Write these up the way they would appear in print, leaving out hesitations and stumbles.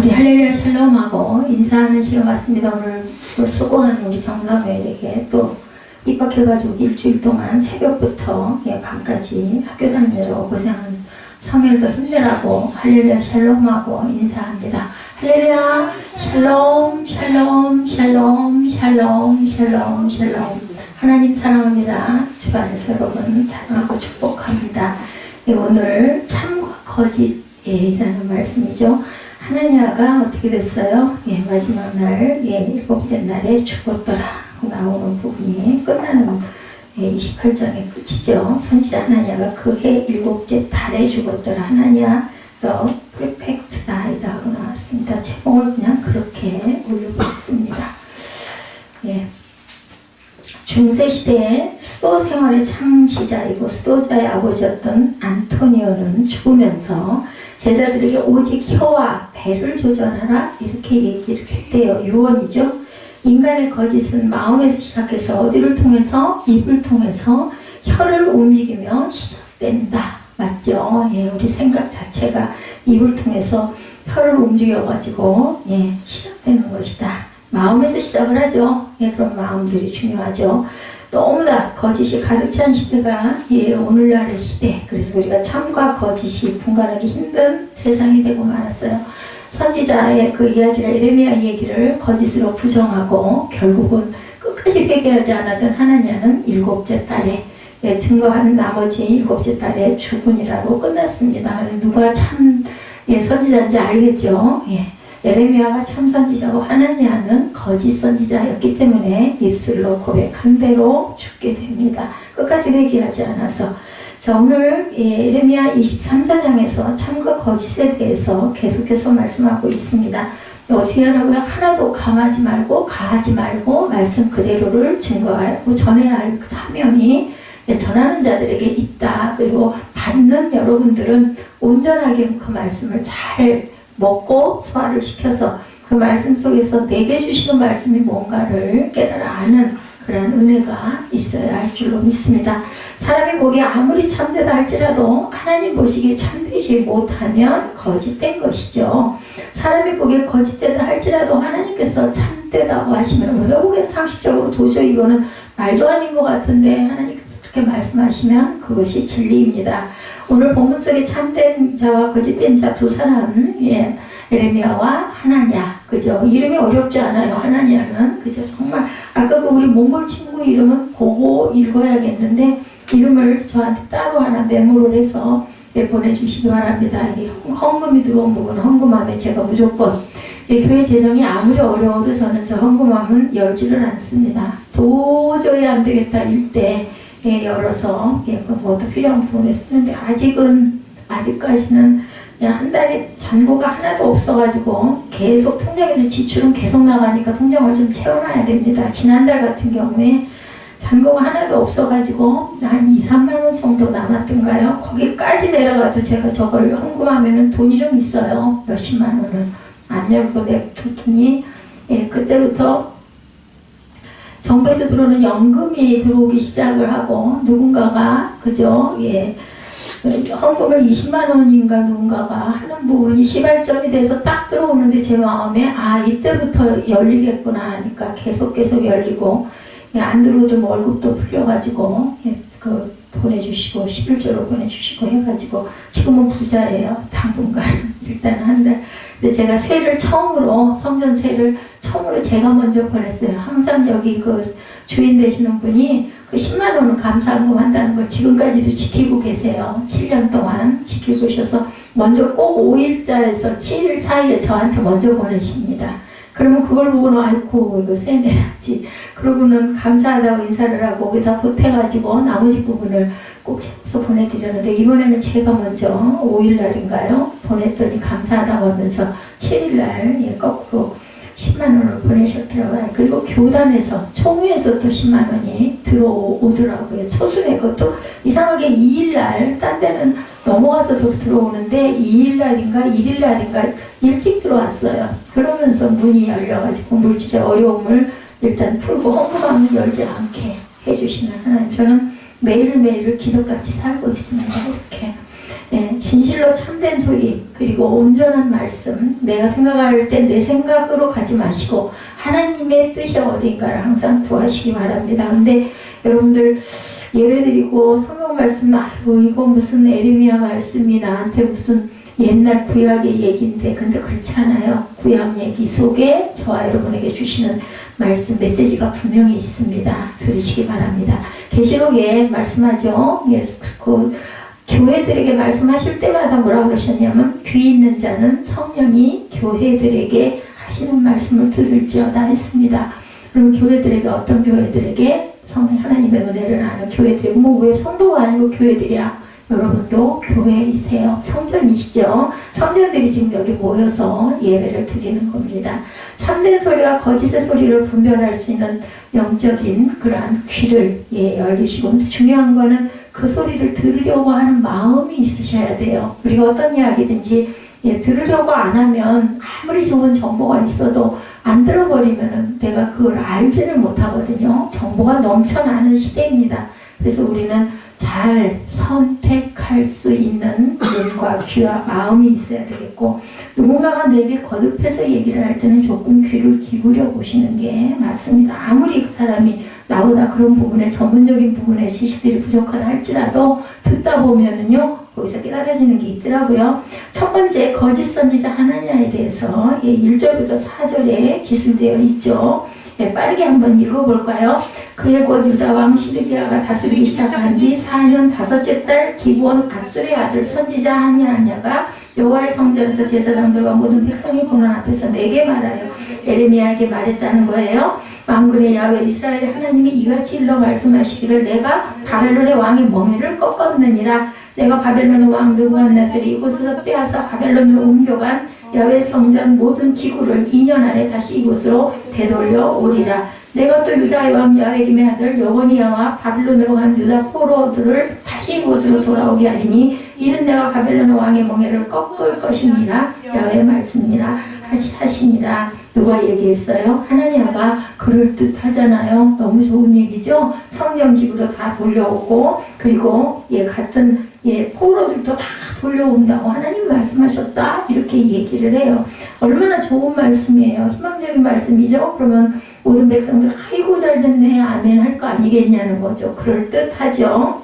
우리 할렐루야 샬롬하고 인사하는 시간 같습니다. 오늘 또 수고한 우리 정남회에게 또 입학해가지고 일주일 동안 새벽부터 밤까지 학교 다니느라고 고생한 성일도 힘내라고 할렐루야 샬롬하고 인사합니다. 할렐루야 샬롬 샬롬 샬롬 샬롬 샬롬 샬롬. 하나님 사랑합니다. 주 안에서 여러분 사랑하고 축복합니다. 오늘 참과 거짓이라는 말씀이죠. 하나냐가 어떻게 됐어요? 마지막 날, 일곱째 날에 죽었더라 나오는 부분이 끝나는 28장의 끝이죠. 선지자 하나냐가 그 해 일곱째 달에 죽었더라. 하나냐 더 프리펙트 다이다고 나왔습니다. 제목을 그냥 그렇게 올려봤습니다. 중세시대의 수도 생활의 창시자이고 수도자의 아버지였던 안토니오는 죽으면서 제자들에게 오직 혀와 배를 조절하라 이렇게 얘기를 했대요. 유언이죠. 인간의 거짓은 마음에서 시작해서 어디를 통해서? 입을 통해서 혀를 움직이며 시작된다. 맞죠? 우리 생각 자체가 입을 통해서 혀를 움직여가지고 시작되는 것이다. 마음에서 시작을 하죠. 그런 마음들이 중요하죠. 너무나 거짓이 가득 찬 시대가 오늘날의 시대. 그래서 우리가 참과 거짓이 분간하기 힘든 세상이 되고 말았어요. 선지자의 그 이야기를 예레미야 얘기를 거짓으로 부정하고 결국은 끝까지 회개하지 않았던 하나냐는 일곱째 달에 증거하는 나머지 일곱째 달에 죽으니라고 끝났습니다. 누가 참 선지자인지 알겠죠. 예레미야가 참 선지자고 하나냐는 거짓 선지자였기 때문에 입술로 고백한 대로 죽게 됩니다. 끝까지 회개하지 않아서. 자, 오늘 예레미야 23장에서 참과 거짓에 대해서 계속해서 말씀하고 있습니다. 어떻게 하라고요? 하나도 감하지 말고 가하지 말고 말씀 그대로를 증거하고 전해야 할 사명이 전하는 자들에게 있다. 그리고 받는 여러분들은 온전하게 그 말씀을 잘 먹고 소화를 시켜서 그 말씀 속에서 내게 주시는 말씀이 뭔가를 깨달아 아는 그런 은혜가 있어야 할 줄로 믿습니다. 사람이 보기에 아무리 참되다 할지라도 하나님 보시기에 참되지 못하면 거짓된 것이죠. 사람이 보기에 거짓되다 할지라도 하나님께서 참되다고 하시면 우리가 보기엔 상식적으로 도저히 이거는 말도 아닌 것 같은데 하나님께서 그렇게 말씀하시면 그것이 진리입니다. 오늘 본문 속에 참된 자와 거짓된 자 두 사람, 예레미야와 하나냐, 그죠? 이름이 어렵지 않아요. 하나냐는, 그죠? 정말 아까 그 우리 몽골 친구 이름은 보고 읽어야겠는데 이름을 저한테 따로 하나 메모를 해서 보내주시기 바랍니다. 헌금이 들어온 부분 헌금함에 제가 무조건 교회 재정이 아무리 어려워도 저는 저 헌금함은 열지를 않습니다. 도저히 안 되겠다 일 때 열어서 뭐도 필요한 부분에 쓰는데 아직까지는 그냥 한 달에 잔고가 하나도 없어가지고 계속 통장에서 지출은 계속 나가니까 통장을 좀 채워놔야 됩니다. 지난달 같은 경우에 잔고가 하나도 없어가지고 한 2, 3만 원 정도 남았던가요? 거기까지 내려가도 제가 저걸 헌금하면은 돈이 좀 있어요. 몇십만 원은 안 열고 냅뒀더니 그때부터 정부에서 들어오는 연금이 들어오기 시작을 하고 누군가가 그죠? 헌금을 20만 원인가 누군가가 하는 부분이 시발점이 돼서 딱 들어오는데 제 마음에 이때부터 열리겠구나 하니까 계속 열리고 안 들어오도 월급도 풀려가지고 보내주시고 11조로 보내주시고 해가지고 지금은 부자예요. 당분간 일단 한 달. 근데 제가 세를 처음으로 성전 세를 처음으로 제가 먼저 보냈어요. 항상 여기 그 주인 되시는 분이 그 10만 원을 감사한금 한다는 걸 지금까지도 지키고 계세요. 7년 동안 지키고 계셔서 먼저 꼭 5일자에서 7일 사이에 저한테 먼저 보내십니다. 그러면 그걸 보고는 아이고 이거 세 내야지. 그러고는 감사하다고 인사를 하고 거기다 보태가지고 나머지 부분을 꼭 채워서 보내드렸는데 이번에는 제가 먼저 5일날인가요? 보냈더니 감사하다고 하면서 7일날 거꾸로 10만 원을 보내셨더라고요. 그리고 교단에서 총회에서 또 10만 원이 들어오더라고요. 초순에 그것도 이상하게 2일날 딴 데는 넘어가서도 들어오는데 2일날인가 1일날인가 일찍 들어왔어요. 그러면서 문이 열려가지고 물질의 어려움을 일단 풀고 헌금함을 열지 않게 해주시는 하나님. 저는 매일매일을 기적같이 살고 있습니다. 이렇게 예, 진실로 참된 소리 그리고 온전한 말씀 내가 생각할 때 내 생각으로 가지 마시고 하나님의 뜻이 어딘가를 항상 구하시기 바랍니다. 근데 여러분들 예배드리고 성경 말씀 아이고 이거 무슨 에레미야 말씀이 나한테 무슨 옛날 구약의 얘기인데 근데 그렇지 않아요. 구약 얘기 속에 저와 여러분에게 주시는 말씀 메시지가 분명히 있습니다. 들으시기 바랍니다. 계시록에 말씀하죠. 그 교회들에게 말씀하실 때마다 뭐라고 그러셨냐면 귀 있는 자는 성령이 교회들에게 하시는 말씀을 들을지어다 했습니다. 그럼 교회들에게 어떤 교회들에게 하나님의 은혜를 아는 교회들이고 뭐 왜 성도가 아니고 교회들이야? 여러분도 교회이세요. 성전이시죠. 성전들이 지금 여기 모여서 예배를 드리는 겁니다. 참된 소리와 거짓의 소리를 분별할 수 있는 영적인 그러한 귀를 열리시고 중요한 거는 그 소리를 들으려고 하는 마음이 있으셔야 돼요. 우리가 어떤 이야기든지 들으려고 안 하면 아무리 좋은 정보가 있어도 안 들어버리면 내가 그걸 알지를 못하거든요. 정보가 넘쳐나는 시대입니다. 그래서 우리는 잘 선택할 수 있는 눈과 귀와 마음이 있어야 되겠고 누군가가 내게 거듭해서 얘기를 할 때는 조금 귀를 기울여 보시는 게 맞습니다. 아무리 그 사람이 나보다 그런 부분에 전문적인 부분에 지식들이 부족하다 할지라도 듣다 보면은요 거기서 깨달아지는 게 있더라고요. 첫 번째 거짓 선지자 하나냐에 대해서 1절부터 4절에 기술되어 있죠. 빠르게 한번 읽어볼까요? 그의 곧 유다 왕 시드기야가 다스리기 시작한 뒤 4년 5째 달 기브온 아술의 아들 선지자 하냐가 여호와의 성전에서 제사장들과 모든 백성이 보는 앞에서 내게 말하여 에레미야에게 말했다는 거예요. 만군의 야훼 이스라엘의 하나님이 이같이 일러 말씀하시기를 내가 바벨론의 왕의 멍에를 꺾었느니라. 내가 바벨론의 왕 느부갓네살이 이곳에서 빼앗아 바벨론으로 옮겨간 야훼 성전 모든 기구를 2년 안에 다시 이곳으로 되돌려 오리라. 내가 또 유다의 왕 야훼김의 아들 여거니야와 바빌론으로 간 유다 포로들을 다시 이곳으로 돌아오게 하리니 이는 내가 바벨론 왕의 멍에를 꺾을 것이니라. 야훼의 말씀이니라 하시니라. 누가 얘기했어요? 하나님과 그럴듯하잖아요. 너무 좋은 얘기죠. 성령 기구도 다 돌려오고 그리고 같은 포로들도 다 돌려온다고 하나님 말씀하셨다 이렇게 얘기를 해요. 얼마나 좋은 말씀이에요. 희망적인 말씀이죠. 그러면 모든 백성들 아이고 잘됐네 아멘 할 거 아니겠냐는 거죠. 그럴듯하죠.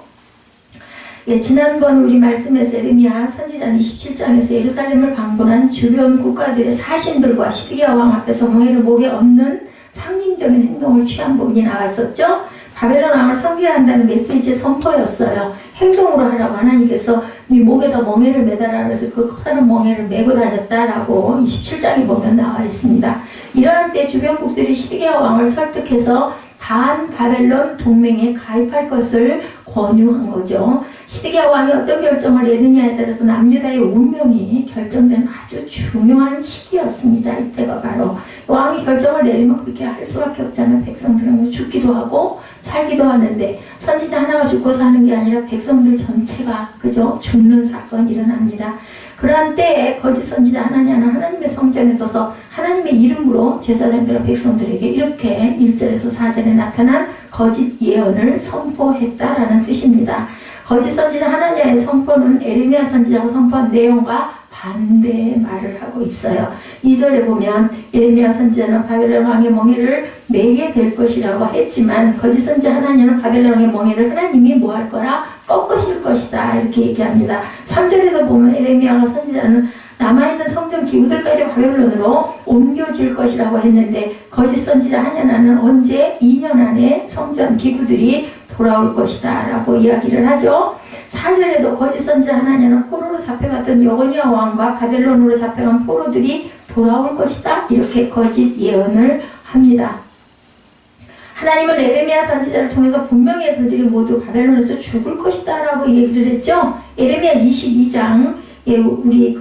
지난번 우리 말씀에서 에레미야 선지자는 27장에서 예루살렘을 방문한 주변 국가들의 사신들과 시드기야 왕 앞에서 멍에를 목에 얹는 상징적인 행동을 취한 부분이 나왔었죠. 바벨론 왕을 선교한다는 메시지의 선포였어요. 행동으로 하라고 하나님께서 네 목에다 멍에를 매달아 그래서 그 커다란 멍에를 메고 다녔다라고 27장에 보면 나와 있습니다. 이러한 때 주변국들이 시드기야 왕을 설득해서 반 바벨론 동맹에 가입할 것을 권유한 거죠. 시드기야 왕이 어떤 결정을 내느냐에 따라서 남유다의 운명이 결정된 아주 중요한 시기였습니다. 이때가 바로 왕이 결정을 내리면 그렇게 할 수밖에 없잖아요. 백성들은 죽기도 하고 살기도 하는데 선지자 하나가 죽고 사는 게 아니라 백성들 전체가 그죠 죽는 사건이 일어납니다. 그러한 때에 거짓 선지자 하나냐는 하나님의 성전에 서서 하나님의 이름으로 제사장들과 백성들에게 이렇게 1절에서 4절에 나타난 거짓 예언을 선포했다라는 뜻입니다. 거짓 선지자 하나냐의 선포는 에레미야 선지자가 선포한 내용과 반대의 말을 하고 있어요. 2절에 보면 에레미야 선지자는 바벨론 왕의 멍에를 매게 될 것이라고 했지만 거짓 선지자 하나냐는 바벨론 왕의 멍에를 하나님이 뭐 할 거라 꺾으실 것이다 이렇게 얘기합니다. 3절에도 보면 에레미야가 선지자는 남아있는 성전 기구들까지 바벨론으로 옮겨질 것이라고 했는데 거짓 선지자 하냐는 언제 2년 안에 성전 기구들이 돌아올 것이다 라고 이야기를 하죠. 4절에도 거짓 선지자 하나냐는 포로로 잡혀갔던 여거니야 왕과 바벨론으로 잡혀간 포로들이 돌아올 것이다 이렇게 거짓 예언을 합니다. 하나님은 에레미야 선지자를 통해서 분명히 그들이 모두 바벨론에서 죽을 것이다 라고 얘기를 했죠. 에레미야 22장 우리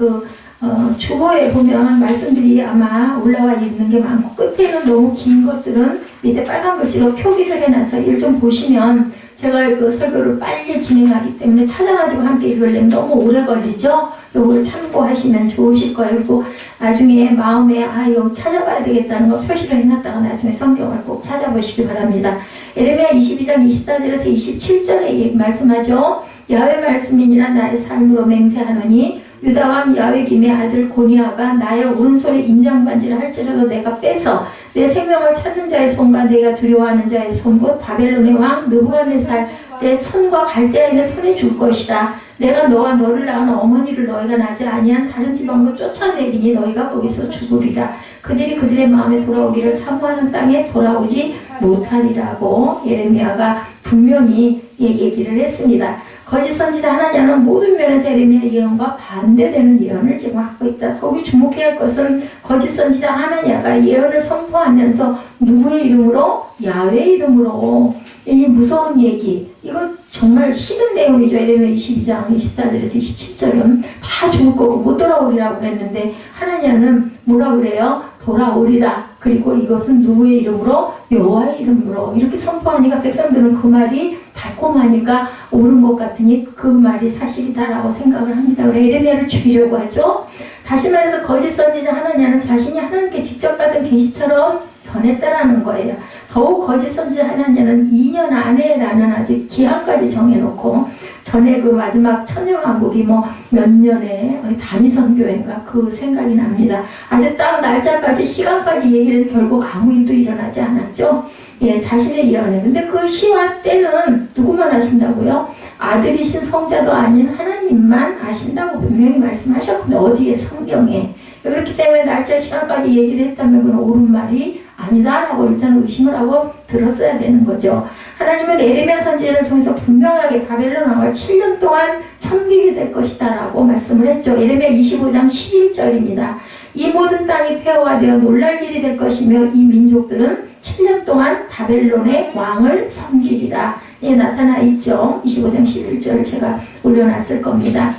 주보에 보면 말씀들이 아마 올라와 있는 게 많고 끝에는 너무 긴 것들은 밑에 빨간 글씨로 표기를 해놔서 일 좀 보시면 제가 그 설교를 빨리 진행하기 때문에 찾아가지고 함께 읽으려면 너무 오래 걸리죠. 요걸 참고하시면 좋으실 거예요. 그리고 나중에 마음에 이거 찾아봐야 되겠다는 거 표시를 해놨다가 나중에 성경을 꼭 찾아보시기 바랍니다. 에레미야 22장 24절에서 27절에 말씀하죠. 야훼 말씀이니라 나의 삶으로 맹세하노니 유다 왕 야훼김의 아들 고니아가 나의 오른손에 인장반지를 할지라도 내가 빼서 내 생명을 찾는 자의 손과 내가 두려워하는 자의 손 곧 바벨론의 왕 느부갓네살의 손과 갈대아인의 손에 줄 것이라. 내가 너와 너를 낳은 어머니를 너희가 나지 아니한 다른 지방으로 쫓아내리니 너희가 거기서 죽으리라. 그들이 그들의 마음에 돌아오기를 사모하는 땅에 돌아오지 못하리라고 예레미야가 분명히 얘기를 했습니다. 거짓 선지자 하나냐는 모든 면에서 예레미야 예언과 반대되는 예언을 지금 하고 있다. 거기 주목해야 할 것은 거짓 선지자 하나냐가 예언을 선포하면서 누구의 이름으로? 야훼 이름으로. 이 무서운 얘기, 이거 정말 싫은 내용이죠. 예레미야 22장 24절에서 27절은 다 죽을 거고 못 돌아오리라고 그랬는데 하나냐는 뭐라 그래요? 돌아오리라. 그리고 이것은 누구의 이름으로? 여호와의 이름으로. 이렇게 선포하니까 백성들은 그 말이 달콤하니까 옳은 것 같으니 그 말이 사실이다라고 생각을 합니다. 그래서 예레미야를 죽이려고 하죠. 다시 말해서 거짓 선지자 하나냐는 자신이 하나님께 직접 받은 계시처럼 전했다라는 거예요. 더욱 거짓 선지자 하나냐는 2년 안에라는 아직 기한까지 정해놓고 전에 그 마지막 천년왕국이 뭐 몇 년에 다미선교회인가 그 생각이 납니다. 아주 딱 날짜까지 시간까지 얘기를 해도 결국 아무 일도 일어나지 않았죠. 예, 자신의 예언에. 근데 그 시와 때는 누구만 아신다고요? 아들이신 성자도 아닌 하나님만 아신다고 분명히 말씀하셨는데 어디에? 성경에. 그렇기 때문에 날짜 시간까지 얘기를 했다면 그건 옳은 말이 아니다라고 일단 의심을 하고 들었어야 되는 거죠. 하나님은 예레미야 선지자를 통해서 분명하게 바벨론 왕을 7년 동안 섬기게 될 것이다 라고 말씀을 했죠. 예레미야 25장 11절입니다. 이 모든 땅이 폐허가 되어 놀랄 일이 될 것이며 이 민족들은 7년 동안 바벨론의 왕을 섬기리라. 예, 나타나 있죠. 25장 11절 제가 올려놨을 겁니다.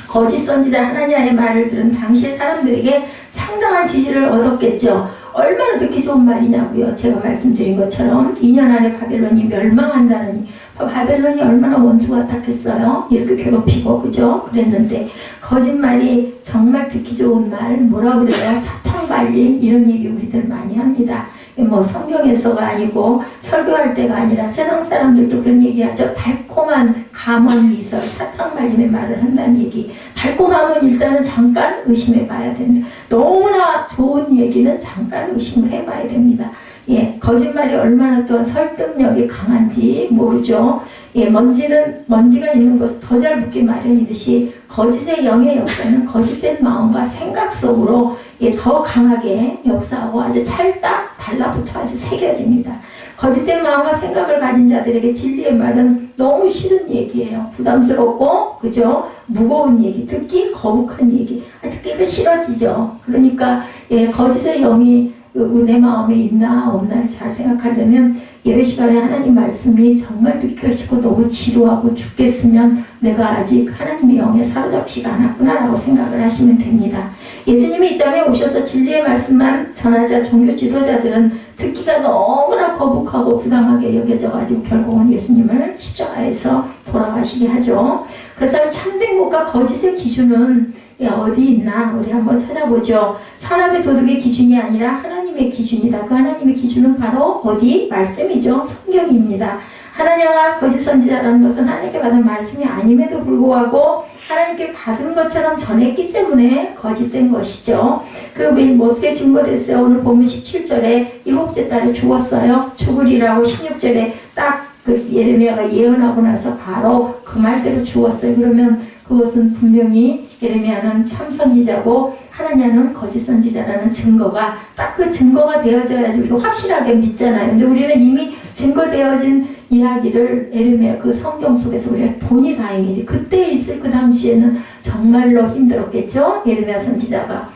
거짓 선지자 하나냐의 말을 들은 당시 사람들에게 상당한 지지를 얻었겠죠. 얼마나 듣기 좋은 말이냐고요. 제가 말씀드린 것처럼 2년 안에 바벨론이 멸망한다느니 바벨론이 얼마나 원수 같았겠어요. 이렇게 괴롭히고 그죠? 그랬는데 거짓말이 정말 듣기 좋은 말 뭐라 그래요? 사탕 발림 이런 얘기 우리들 많이 합니다. 뭐 성경에서가 아니고 설교할 때가 아니라 세상 사람들도 그런 얘기하죠. 달콤한 감언 미설 사탕 발림의 말을 한다는 얘기. 달콤함은 일단은 잠깐 의심해 봐야 된다. 너무나 좋은 얘기는 잠깐 의심을 해봐야 됩니다. 예, 거짓말이 얼마나 또한 설득력이 강한지 모르죠. 예, 먼지가 있는 것을 더 잘 묻기 마련이듯이 거짓의 영의 역사는 거짓된 마음과 생각 속으로 예, 더 강하게 역사하고 아주 찰딱 달라붙어 아주 새겨집니다. 거짓된 마음과 생각을 가진 자들에게 진리의 말은 너무 싫은 얘기예요. 부담스럽고 그죠? 무거운 얘기, 듣기 거북한 얘기, 듣기가 싫어지죠. 그러니까 예, 거짓의 영이 내 마음에 있나 없나를 잘 생각하려면 예배 시간에 하나님 말씀이 정말 듣기 싫고 너무 지루하고 죽겠으면 내가 아직 하나님의 영에 사로잡히지 않았구나 라고 생각을 하시면 됩니다. 예수님이 이 땅에 오셔서 진리의 말씀만 전하자 종교 지도자들은 듣기가 너무나 거북하고 부당하게 여겨져가지고 결국은 예수님을 십자가에서 돌아가시게 하죠. 그렇다면 참된 것과 거짓의 기준은 어디 있나 우리 한번 찾아보죠. 사람의 도덕의 기준이 아니라 하나님의 기준이다. 그 하나님의 기준은 바로 어디? 말씀이죠. 성경입니다. 하나님과 거짓 선지자라는 것은 하나님께 받은 말씀이 아님에도 불구하고 하나님께 받은 것처럼 전했기 때문에 거짓된 것이죠. 뭐 어떻게 증거됐어요? 오늘 보면 17절에 일곱째 딸이 죽었어요. 죽으리라고 16절에 딱 그 예레미야가 예언하고 나서 바로 그 말대로 죽었어요. 그러면 그것은 분명히 예레미야는 참 선지자고 하나냐는 거짓 선지자라는 증거가 딱 그 증거가 되어져야지 우리가 확실하게 믿잖아요. 근데 우리는 이미 증거되어진 이야기를 예레미야 그 성경 속에서 우리가 보니 다행이지. 그때 있을 그 당시에는 정말로 힘들었겠죠. 예레미야 선지자가.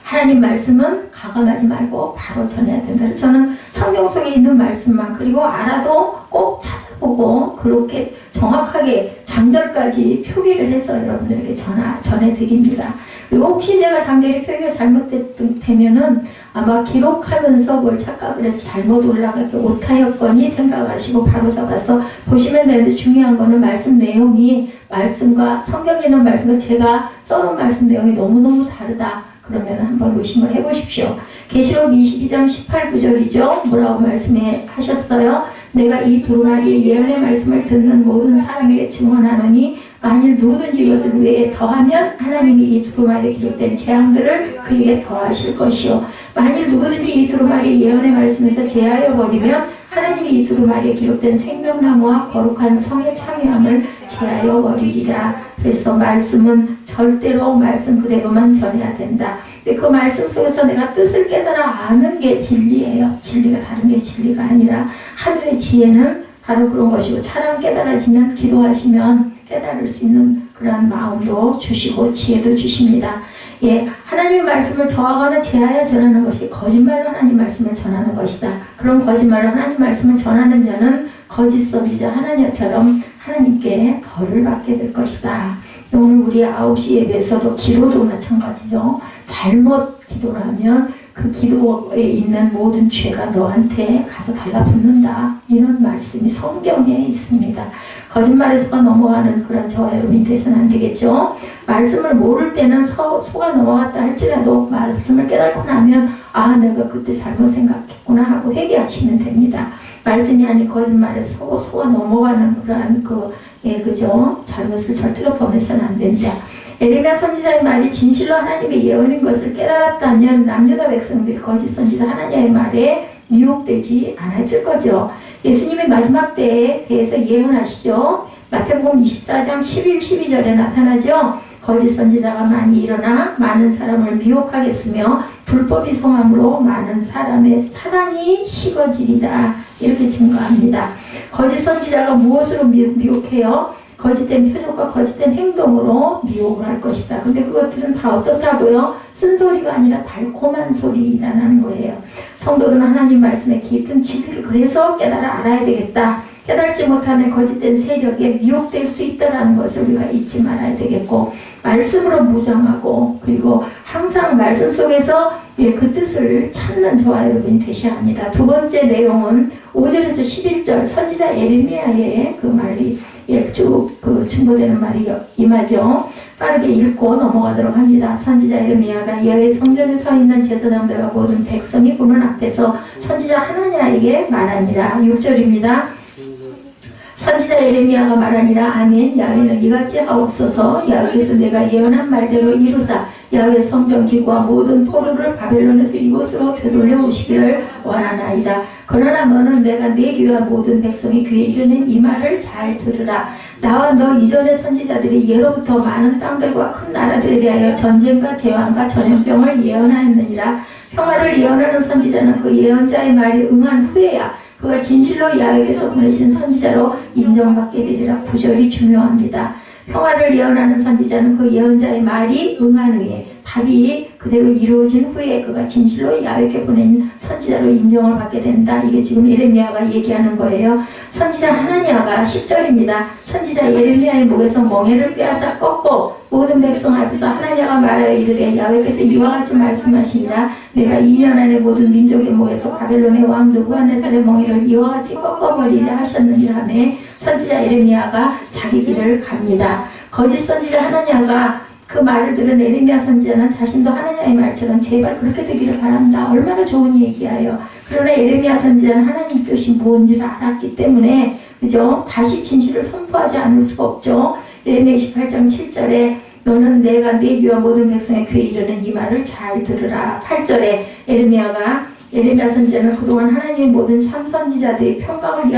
하나님 말씀은 가감하지 말고 바로 전해야 된다. 그래서 저는 성경 속에 있는 말씀만 그리고 알아도 꼭 찾아보고 그렇게 정확하게 장절까지 표기를 해서 여러분들에게 전해드립니다. 그리고 혹시 제가 장절이 표기가 잘못되면은 아마 기록하면서 뭘 착각을 해서 잘못 올라가게 오타였거니 생각하시고 바로 잡아서 보시면 되는데 중요한 거는 말씀 내용이 말씀과 성경에 있는 말씀과 제가 써놓은 말씀 내용이 너무너무 다르다. 그러면 한번 의심을 해보십시오. 계시록 22장 18, 9절이죠. 뭐라고 말씀하셨어요? 내가 이 두루마리의 예언의 말씀을 듣는 모든 사람에게 증언하노니 만일 누구든지 이것을 외에 더하면 하나님이 이 두루마리에 기록된 재앙들을 그에게 더하실 것이요 만일 누구든지 이 두루마리의 예언의 말씀에서 제하여 버리면 하나님이 이 두루마리에 기록된 생명나무와 거룩한 성의 참여함을 제하여 버리리라. 그래서 말씀은 절대로 말씀 그대로만 전해야 된다. 근데 그 말씀 속에서 내가 뜻을 깨달아 아는 게 진리예요. 진리가 다른 게 진리가 아니라 하늘의 지혜는 바로 그런 것이고 차라리 깨달아지면 기도하시면 깨달을 수 있는 그런 마음도 주시고 지혜도 주십니다. 예, 하나님의 말씀을 더하거나 제하여 전하는 것이 거짓말로 하나님 말씀을 전하는 것이다. 그런 거짓말로 하나님 말씀을 전하는 자는 거짓 선지자 하나님처럼 하나님께 벌을 받게 될 것이다. 오늘 우리 9시 예배에서도 기도도 마찬가지죠. 잘못 기도를 하면 그 기도에 있는 모든 죄가 너한테 가서 달라붙는다. 이런 말씀이 성경에 있습니다. 거짓말에서가 넘어가는 그런 저와 여러분이 돼서는 안 되겠죠. 말씀을 모를 때는 속아 넘어갔다 할지라도 말씀을 깨닫고 나면 아 내가 그때 잘못 생각했구나 하고 회개하시면 됩니다. 말씀이 아닌 거짓말에 속아 넘어가는 그러한 그죠? 잘못을 절대로 범해서는 안 된다. 에레미야 선지자의 말이 진실로 하나님의 예언인 것을 깨달았다면 남유다 백성들이 거짓 선지자 하나님의 말에 미혹되지 않았을 거죠. 예수님의 마지막 때에 대해서 예언하시죠. 마태복음 24장 11, 12절에 나타나죠. 거짓 선지자가 많이 일어나 많은 사람을 미혹하겠으며 불법이 성함으로 많은 사람의 사랑이 식어지리라. 이렇게 증거합니다. 거짓 선지자가 무엇으로 미혹해요? 거짓된 표정과 거짓된 행동으로 미혹을 할 것이다. 근데 그것들은 다 어떻다고요? 쓴소리가 아니라 달콤한 소리라는 거예요. 성도들은 하나님 말씀의 깊은 진리를 그래서 깨달아 알아야 되겠다. 깨달지 못하면 거짓된 세력에 미혹될 수 있다는 것을 우리가 잊지 말아야 되겠고 말씀으로 무장하고 그리고 항상 말씀 속에서 그 뜻을 찾는 저와 여러분이 되셔야 합니다. 두 번째 내용은 5절에서 11절 선지자 예레미야의 그 말이 쭉 증거되는 말이 임하죠. 빠르게 읽고 넘어가도록 합니다. 선지자 예레미야가 여호와의 성전에 서 있는 제사장들과 모든 백성이 보는 앞에서 선지자 하나냐에게 말하니라. 6절입니다. 선지자 예레미야가 말하니라. 아멘. 야훼는 이같이 하옵소서. 야훼께서 내가 예언한 말대로 이루사 야훼 성전 기구와 모든 포로를 바벨론에서 이곳으로 되돌려 오시기를 원하나이다. 그러나 너는 내가 내 귀와 모든 백성이 귀에 이르는 이 말을 잘 들으라. 나와 너 이전의 선지자들이 예로부터 많은 땅들과 큰 나라들에 대하여 전쟁과 재앙과 전염병을 예언하였느니라. 평화를 예언하는 선지자는 그 예언자의 말이 응한 후에야 그가 진실로 야훼께서 보내신 선지자로 인정받게 되리라. 구절이 중요합니다. 평화를 예언하는 선지자는 그 예언자의 말이 응한 후에 답이 그대로 이루어진 후에 그가 진실로 야훼께 보낸 선지자로 인정을 받게 된다. 이게 지금 예레미야가 얘기하는 거예요. 선지자 하나냐가 10절입니다. 선지자 예레미야의 목에서 멍에를 빼앗아 꺾고 모든 백성 앞에서 하나냐가 말하여 이르되 야훼께서 이와 같이 말씀하시니라. 내가 2년 안에 모든 민족의 목에서 바벨론의 왕 느부갓네살의 멍에를 이와 같이 꺾어버리려 하셨느니라 하며 선지자 예레미야가 자기 길을 갑니다. 거짓 선지자 하나냐가 그 말을 들은 예레미야 선지자는 자신도 하나님의 말처럼 제발 그렇게 되기를 바란다. 얼마나 좋은 얘기예요. 그러나 예레미야 선지자는 하나님 뜻이 뭔지를 알았기 때문에 그죠? 다시 진실을 선포하지 않을 수가 없죠. 예레미야 28장 7절에 너는 내가 내 귀와 모든 백성의 귀에 이르는 이 말을 잘 들으라. 8절에 예레미야 선지자는 그동안 하나님의 모든 참 선지자들이 평강을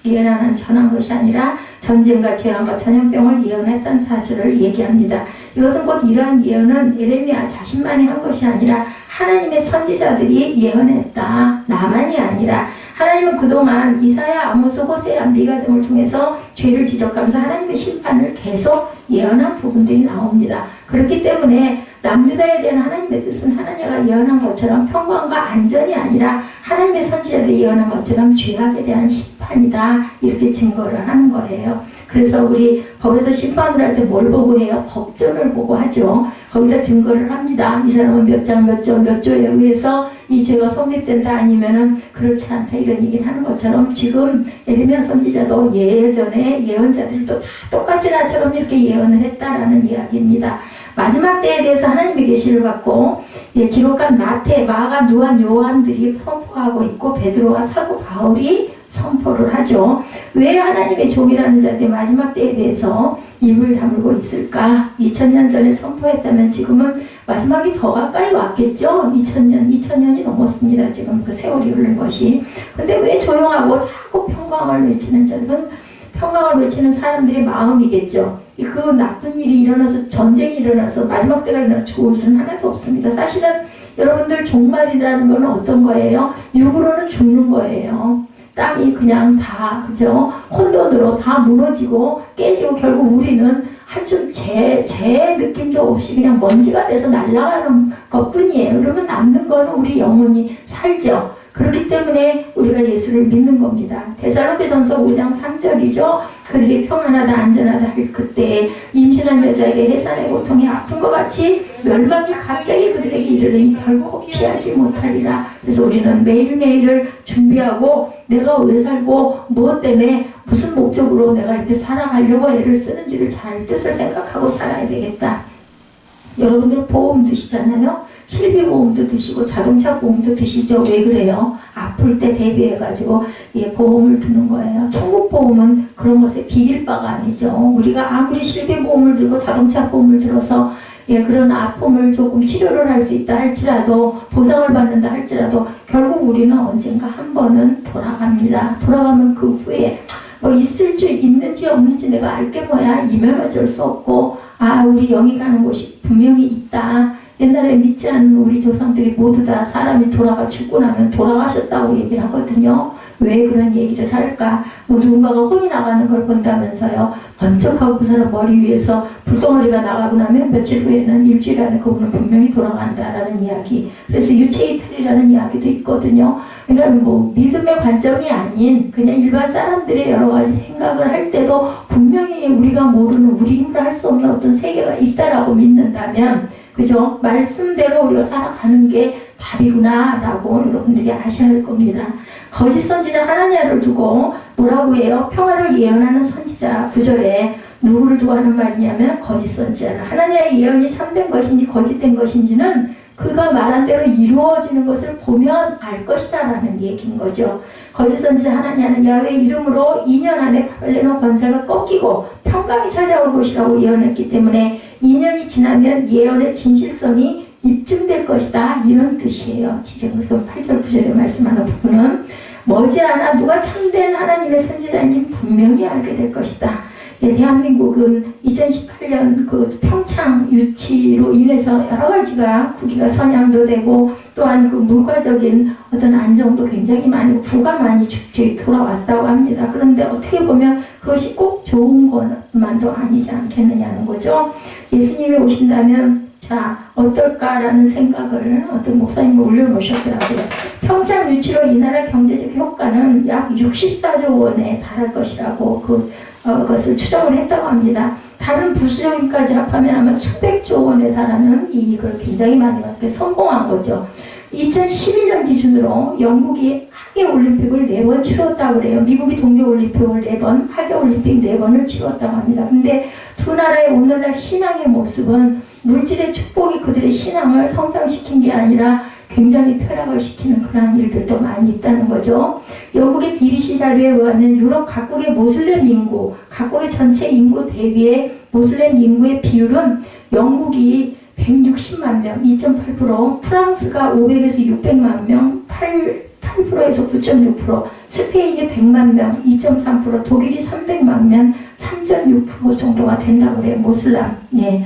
예언하는 전한 것이 아니라 전쟁과 재앙과 전염병을 예언했다는 사실을 얘기합니다. 이것은 곧 이러한 예언은 예레미야 자신만이 한 것이 아니라 하나님의 선지자들이 예언했다. 나만이 아니라 하나님은 그동안 이사야, 아모스, 호세아, 미가 등을 통해서 죄를 지적하면서 하나님의 심판을 계속 예언한 부분들이 나옵니다. 그렇기 때문에 남유다에 대한 하나님의 뜻은 하나님가 예언한 것처럼 평강과 안전이 아니라 하나님의 선지자들이 예언한 것처럼 죄악에 대한 심판이다. 이렇게 증거를 하는 거예요. 그래서 우리 법에서 심판을 할 때 뭘 보고 해요? 법전을 보고 하죠. 거기다 증거를 합니다. 이 사람은 몇 장, 몇 절, 몇 조에 의해서 이 죄가 성립된다 아니면은 그렇지 않다 이런 얘기를 하는 것처럼 지금 예레미야 선지자도 예전에 예언자들도 다 똑같이 나처럼 이렇게 예언을 했다라는 이야기입니다. 마지막 때에 대해서 하나님의 계시를 받고 기록한 마태, 마가, 누한, 요한들이 선포하고 있고 베드로와 사도 바울이 선포를 하죠. 왜 하나님의 종이라는 자들이 마지막 때에 대해서 입을 다물고 있을까? 2000년 전에 선포했다면 지금은 마지막이 더 가까이 왔겠죠? 2000년이 넘었습니다. 지금 그 세월이 흐른 것이. 근데 왜 조용하고 자꾸 평강을 외치는 자들은 평강을 외치는 사람들의 마음이겠죠. 그 나쁜 일이 일어나서 전쟁이 일어나서 마지막 때가 일어나서 좋은 일은 하나도 없습니다. 사실은 여러분들 종말이라는 건 어떤 거예요? 육으로는 죽는 거예요. 땅이 그냥 다 그죠? 혼돈으로 다 무너지고 깨지고 결국 우리는 한줌 재 느낌도 없이 그냥 먼지가 돼서 날아가는 것뿐이에요. 그러면 남는 거는 우리 영혼이 살죠. 그렇기 때문에 우리가 예수를 믿는 겁니다. 데살로니가전서 5장 3절이죠. 그들이 평안하다 안전하다 할 그때 임신한 여자에게 해산의 고통이 아픈 것 같이 멸망이 갑자기 그들에게 이르르니 결코 피하지 못하리라. 그래서 우리는 매일매일을 준비하고 내가 왜 살고 무엇 때문에 무슨 목적으로 내가 이렇게 살아가려고 애를 쓰는지를 잘 뜻을 생각하고 살아야 되겠다. 여러분들 보험 드시잖아요. 실비보험도 드시고 자동차 보험도 드시죠. 왜 그래요? 아플 때 대비해가지고 보험을 드는 거예요. 천국보험은 그런 것에 비길 바가 아니죠. 우리가 아무리 실비보험을 들고 자동차 보험을 들어서 그런 아픔을 조금 치료를 할 수 있다 할지라도 보상을 받는다 할지라도 결국 우리는 언젠가 한 번은 돌아갑니다. 돌아가면 그 후에 뭐 있는지 없는지 내가 알게 뭐야. 이면 어쩔 수 없고 우리 영이 가는 곳이 분명히 있다. 옛날에 믿지 않는 우리 조상들이 모두 다 사람이 돌아가 죽고 나면 돌아가셨다고 얘기를 하거든요. 왜 그런 얘기를 할까? 누군가가 혼이 나가는 걸 본다면서요. 번쩍하고 그 사람 머리 위에서 불덩어리가 나가고 나면 며칠 후에는 일주일 안에 그분은 분명히 돌아간다라는 이야기. 그래서 유체이탈이라는 이야기도 있거든요. 그러니까 뭐 믿음의 관점이 아닌 그냥 일반 사람들의 여러 가지 생각을 할 때도 분명히 우리가 모르는 우리 힘으로 할 수 없는 어떤 세계가 있다라고 믿는다면 그죠? 말씀대로 우리가 살아가는 게 답이구나 라고 여러분들이 아셔야 할 겁니다. 거짓 선지자 하나냐를 두고 뭐라고 해요? 평화를 예언하는 선지자 9절에 누구를 두고 하는 말이냐면 거짓 선지자를. 하나냐의 예언이 참된 것인지 거짓된 것인지는 그가 말한 대로 이루어지는 것을 보면 알 것이다 라는 얘기인 거죠. 거짓 선지자 하나냐는 야훼 이름으로 2년 안에 바벨론 권세가 꺾이고 평강이 찾아올 것이라고 예언했기 때문에 2년이 지나면 예언의 진실성이 입증될 것이다 이런 뜻이에요. 지금 8절 9절에 말씀하는 부분은 머지않아 누가 참된 하나님의 선지자인지 분명히 알게 될 것이다. 대한민국은 2018년 그 평창 유치로 인해서 여러 가지가 국기가 선양도 되고 또한 그 물가적인 어떤 안정도 굉장히 많이 부가 많이 축제에 돌아왔다고 합니다. 그런데 어떻게 보면 그것이 꼭 좋은 것만도 아니지 않겠느냐는 거죠. 예수님이 오신다면 어떨까라는 생각을 어떤 목사님이 올려놓으셨더라고요. 평창 유치로 이 나라 경제적 효과는 약 64조 원에 달할 것이라고 그것을 추정을 했다고 합니다. 다른 부수적인까지 합하면 아마 수백조 원에 달하는 이익을 굉장히 많이 받게 성공한 거죠. 2011년 기준으로 영국이 하계올림픽을 4번 치렀다고 그래요. 미국이 동계올림픽을 4번, 하계올림픽 4번을 치렀다고 합니다. 근데 두 나라의 오늘날 신앙의 모습은 물질의 축복이 그들의 신앙을 성장시킨 게 아니라 굉장히 퇴락을 시키는 그러한 일들도 많이 있다는 거죠. 영국의 BBC 자료에 의하면 유럽 각국의 모슬렘 인구, 각국의 전체 인구 대비의 모슬렘 인구의 비율은 영국이 160만 명, 2.8%, 프랑스가 500에서 600만 명, 8%에서 9.6%, 스페인이 100만 명, 2.3%, 독일이 300만 명, 3.6% 정도가 된다고 그래요. 모슬람. 예.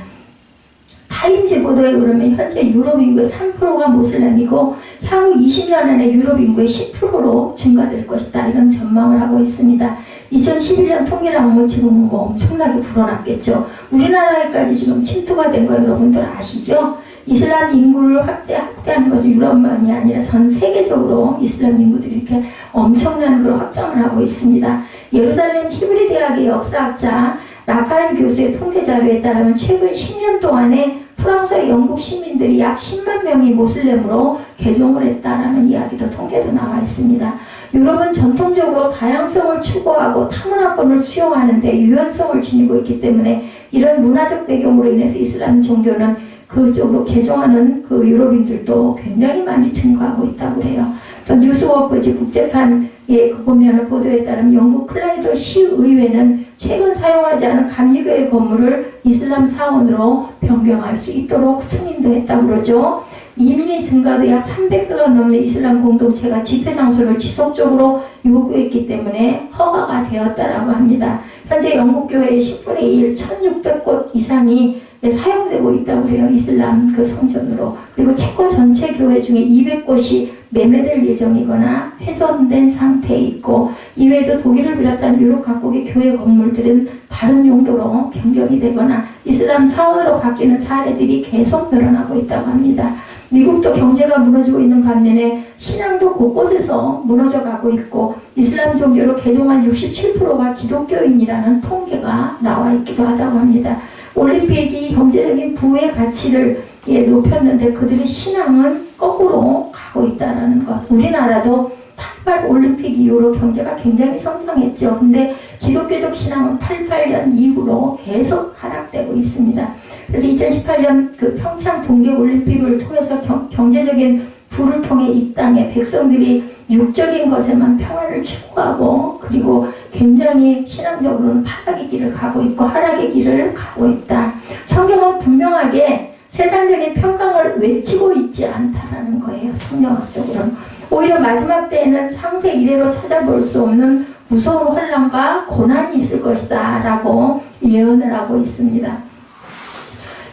타임즈 보도에 의하면 현재 유럽 인구의 3%가 모슬렘이고 향후 20년 안에 유럽 인구의 10%로 증가될 것이다. 이런 전망을 하고 있습니다. 2011년 통계라면 지금 엄청나게 불어났겠죠. 우리나라에까지 지금 침투가 된 거 여러분들 아시죠? 이슬람 인구를 확대하는 것은 유럽만이 아니라 전 세계적으로 이슬람 인구들이 이렇게 엄청난 그런 확장을 하고 있습니다. 예루살렘 히브리 대학의 역사학자 라파엘 교수의 통계 자료에 따르면 최근 10년 동안에 프랑스와 영국 시민들이 약 10만 명이 모슬렘으로 개종을 했다라는 이야기도 통계도 나와 있습니다. 유럽은 전통적으로 다양성을 추구하고 타문화권을 수용하는데 유연성을 지니고 있기 때문에 이런 문화적 배경으로 인해서 이슬람 종교는 그쪽으로 개종하는 그 유럽인들도 굉장히 많이 증가하고 있다고 해요. 또 뉴스워크지 국제판 그 보면 보도에 따르면 영국 클라이더 시의회는 최근 사용하지 않은 감리교회 건물을 이슬람 사원으로 변경할 수 있도록 승인도 했다고 그러죠. 이민의 증가도 약 300개가 넘는 이슬람 공동체가 집회 장소를 지속적으로 요구했기 때문에 허가가 되었다라고 합니다. 현재 영국 교회의 10분의 1, 1600곳 이상이 사용되고 있다고 해요. 이슬람 그 성전으로. 그리고 체코 전체 교회 중에 200곳이 매매될 예정이거나 훼손된 상태에 있고, 이외에도 독일을 비롯한 유럽 각국의 교회 건물들은 다른 용도로 변경이 되거나 이슬람 사원으로 바뀌는 사례들이 계속 늘어나고 있다고 합니다. 미국도 경제가 무너지고 있는 반면에 신앙도 곳곳에서 무너져가고 있고, 이슬람 종교로 개종한 67%가 기독교인이라는 통계가 나와 있기도 하다고 합니다. 올림픽이 경제적인 부의 가치를 높였는데 그들의 신앙은 거꾸로 가고 있다는 것. 우리나라도 88 올림픽 이후로 경제가 굉장히 성장했죠. 근데 기독교적 신앙은 88년 이후로 계속 하락되고 있습니다. 그래서 2018년 그 평창 동계올림픽을 통해서 경제적인 부를 통해 이 땅의 백성들이 육적인 것에만 평안을 추구하고, 그리고 굉장히 신앙적으로는 타락의 길을 가고 있고 하락의 길을 가고 있다. 성경은 분명하게 세상적인 평강을 외치고 있지 않다라는 거예요. 성경학적으로는. 오히려 마지막 때에는 창세 이래로 찾아볼 수 없는 무서운 혼란과 고난이 있을 것이다 라고 예언을 하고 있습니다.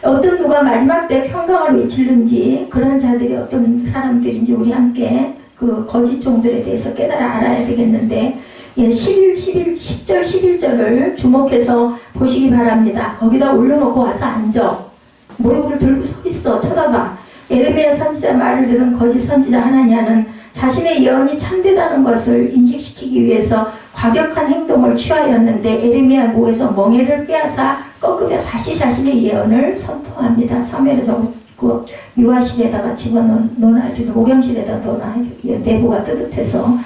어떤 누가 마지막 때 평강을 외치는지, 그런 자들이 어떤 사람들인지 우리 함께 그 거짓 종들에 대해서 깨달아 알아야 되겠는데, 10절 11절을 주목해서 보시기 바랍니다. 거기다 올려놓고 와서 앉아. 무릎을 들고 서 있어. 쳐다봐. 에레미야 선지자 말을 들은 거짓 선지자 하나냐는 자신의 예언이 참되다는 것을 인식시키기 위해서 과격한 행동을 취하였는데, 에레미야 목에서 멍에를 빼앗아 꺾으며 다시 자신의 예언을 선포합니다. 사무엘에서 그 유아실에다가 집어넣어놔야지, 목욕실에다 넣어놔. 내부가 뜨뜻해서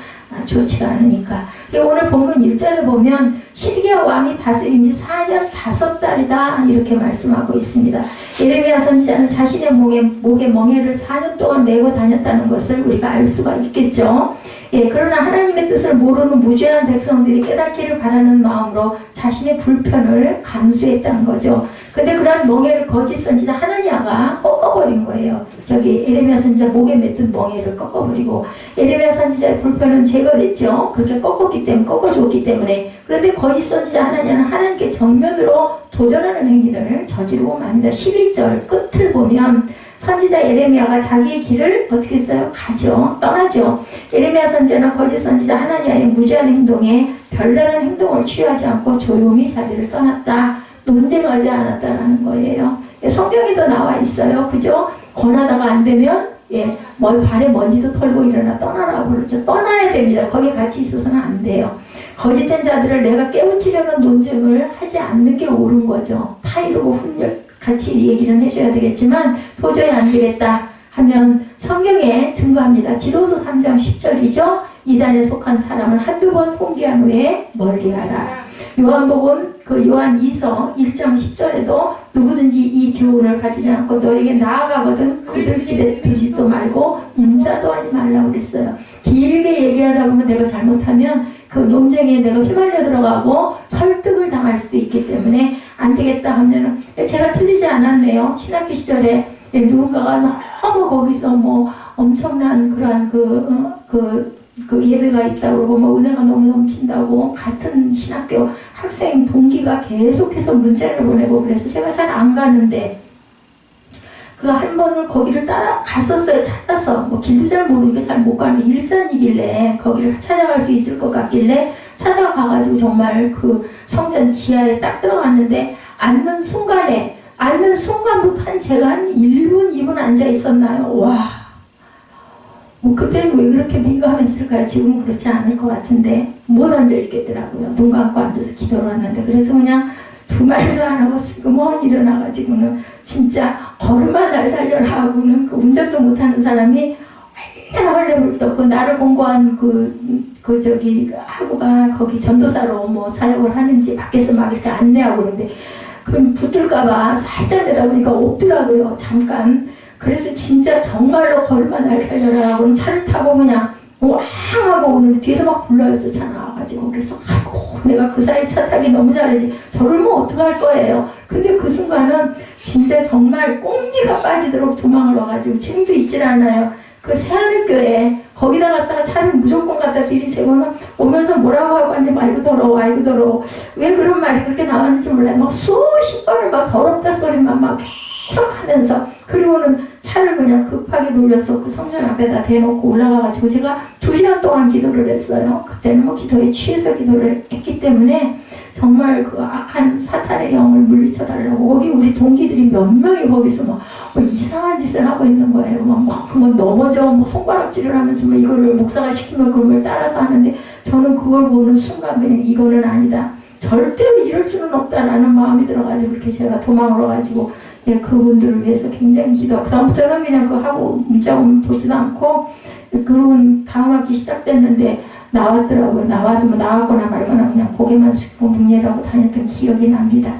좋지가 않으니까. 그리고 오늘 본문 1절에 보면 시드기야 왕이 다스린 지 4년 5달이다 이렇게 말씀하고 있습니다. 에레미야 선지자는 자신의 목에 멍에를 4년 동안 메고 다녔다는 것을 우리가 알 수가 있겠죠. 그러나 하나님의 뜻을 모르는 무죄한 백성들이 깨닫기를 바라는 마음으로 자신의 불편을 감수했다는 거죠. 근데 그런 멍에를 거짓 선지자 하나냐가 꺾어버린 거예요. 저기 에레미야 선지자 목에 맺던 멍에를 꺾어버리고, 에레미야 선지자의 불편은 제거됐죠. 그렇게 꺾어줬기 때문에. 그런데 거짓 선지자 하나냐는 하나님께 정면으로 도전하는 행위를 저지르고 맙니다. 11절 끝을 보면 선지자 에레미야가 자기의 길을 어떻게 했어요? 떠나죠. 에레미야 선지자는 거짓 선지자 하나냐의 무죄한 행동에 별다른 행동을 취하지 않고 조용히 자리를 떠났다. 논쟁하지 않았다는 거예요. 성경에도 나와 있어요. 그죠? 권하다가 안 되면 발에 먼지도 털고 일어나 떠나라고 그러죠. 떠나야 됩니다. 거기 같이 있어서는 안 돼요. 거짓된 자들을 내가 깨우치려는 논쟁을 하지 않는 게 옳은 거죠. 타이르고 훈련 같이 얘기를 해줘야 되겠지만 도저히 안 되겠다 하면 성경에 증거합니다. 디도서 3장 10절이죠. 이단에 속한 사람을 한두 번 홍기한 후에 멀리하라. 요한복음 요한 2서 1장 10절에도 누구든지 이 교훈을 가지지 않고 너에게 나아가거든 그들 집에 두지도 말고 인사도 하지 말라고 그랬어요. 길게 얘기하다 보면 내가 잘못하면 그 논쟁에 내가 휘말려 들어가고 설득을 당할 수도 있기 때문에 안 되겠다 하면은 제가 틀리지 않았네요. 신학교 시절에 누군가가 너무 거기서 뭐 엄청난 그러한 그 예배가 있다고 그러고 뭐 은혜가 너무 넘친다고 같은 신학교 학생 동기가 계속해서 문자를 보내고 그래서 제가 잘 안 가는데 그 한 번을 거기를 따라갔었어요. 찾아서 뭐 길도 잘 모르니까 잘 못 가는데 일산이길래 거기를 찾아갈 수 있을 것 같길래 찾아가가지고 정말 그 성전 지하에 딱 들어갔는데 앉는 순간부터 제가 한 1분 2분 앉아 있었나요? 와, 뭐 그때는 왜 그렇게 민감했을까요? 지금은 그렇지 않을 것 같은데 못 앉아 있겠더라고요. 눈 감고 앉아서 기도를 하는데 그래서 그냥 두 말도 안 하고 슬그머니 일어나가지고는 진짜 걸음만 날 살려라 하고는 그 운전도 못하는 사람이 얼마나 헐레벌떡 나를 공고한 하고가 거기 전도사로 뭐 사역을 하는지 밖에서 막 이렇게 안내하고 그러는데 그 붙들까봐 살짝 내다보니까 없더라고요. 잠깐. 그래서 진짜 정말로 걸음만 날 살려라 하고는 차를 타고 그냥 왕 하고 오는데 뒤에서 막 불러요. 쫓아나와가지고. 그래서 아이고 내가 그 사이 차 타기 너무 잘하지 저를 어떡할 거예요. 근데 그 순간은 진짜 정말 꽁지가 빠지도록 도망을 와가지고 지금도 잊질 않아요. 그 새하늘교회 거기다 갔다가 차를 무조건 갖다 들이세고는 오면서 뭐라고 하고 왔냐면 아이고 더러워 아이고 더러워. 왜 그런 말이 그렇게 나왔는지 몰라요. 막 수십 번을 막 더럽다 소리만 막 계속 하면서 그리고는 차를 그냥 급하게 돌려서 그 성전 앞에다 대놓고 올라가가지고 제가 2시간 동안 기도를 했어요. 그때는 뭐 기도에 취해서 기도를 했기 때문에 정말 그 악한 사탄의 영을 물리쳐달라고. 거기 우리 동기들이 몇 명이 거기서 뭐 이상한 짓을 하고 있는 거예요. 뭐 넘어져 손가락질을 하면서 이거를 목사가 시키면 그걸 따라서 하는데 저는 그걸 보는 순간 그냥 이거는 아니다. 절대로 이럴 수는 없다라는 마음이 들어가지고 그렇게 제가 도망을 와가지고 예, 그분들을 위해서 굉장히 기도하고 그다음부터는 그냥 그거 하고 문자 오면 보지도 않고 그런 다음 학기 시작됐는데 나왔더라고요. 나와도 뭐 나왔거나 말거나 그냥 고개만 숙이고 묵례라고 다녔던 기억이 납니다.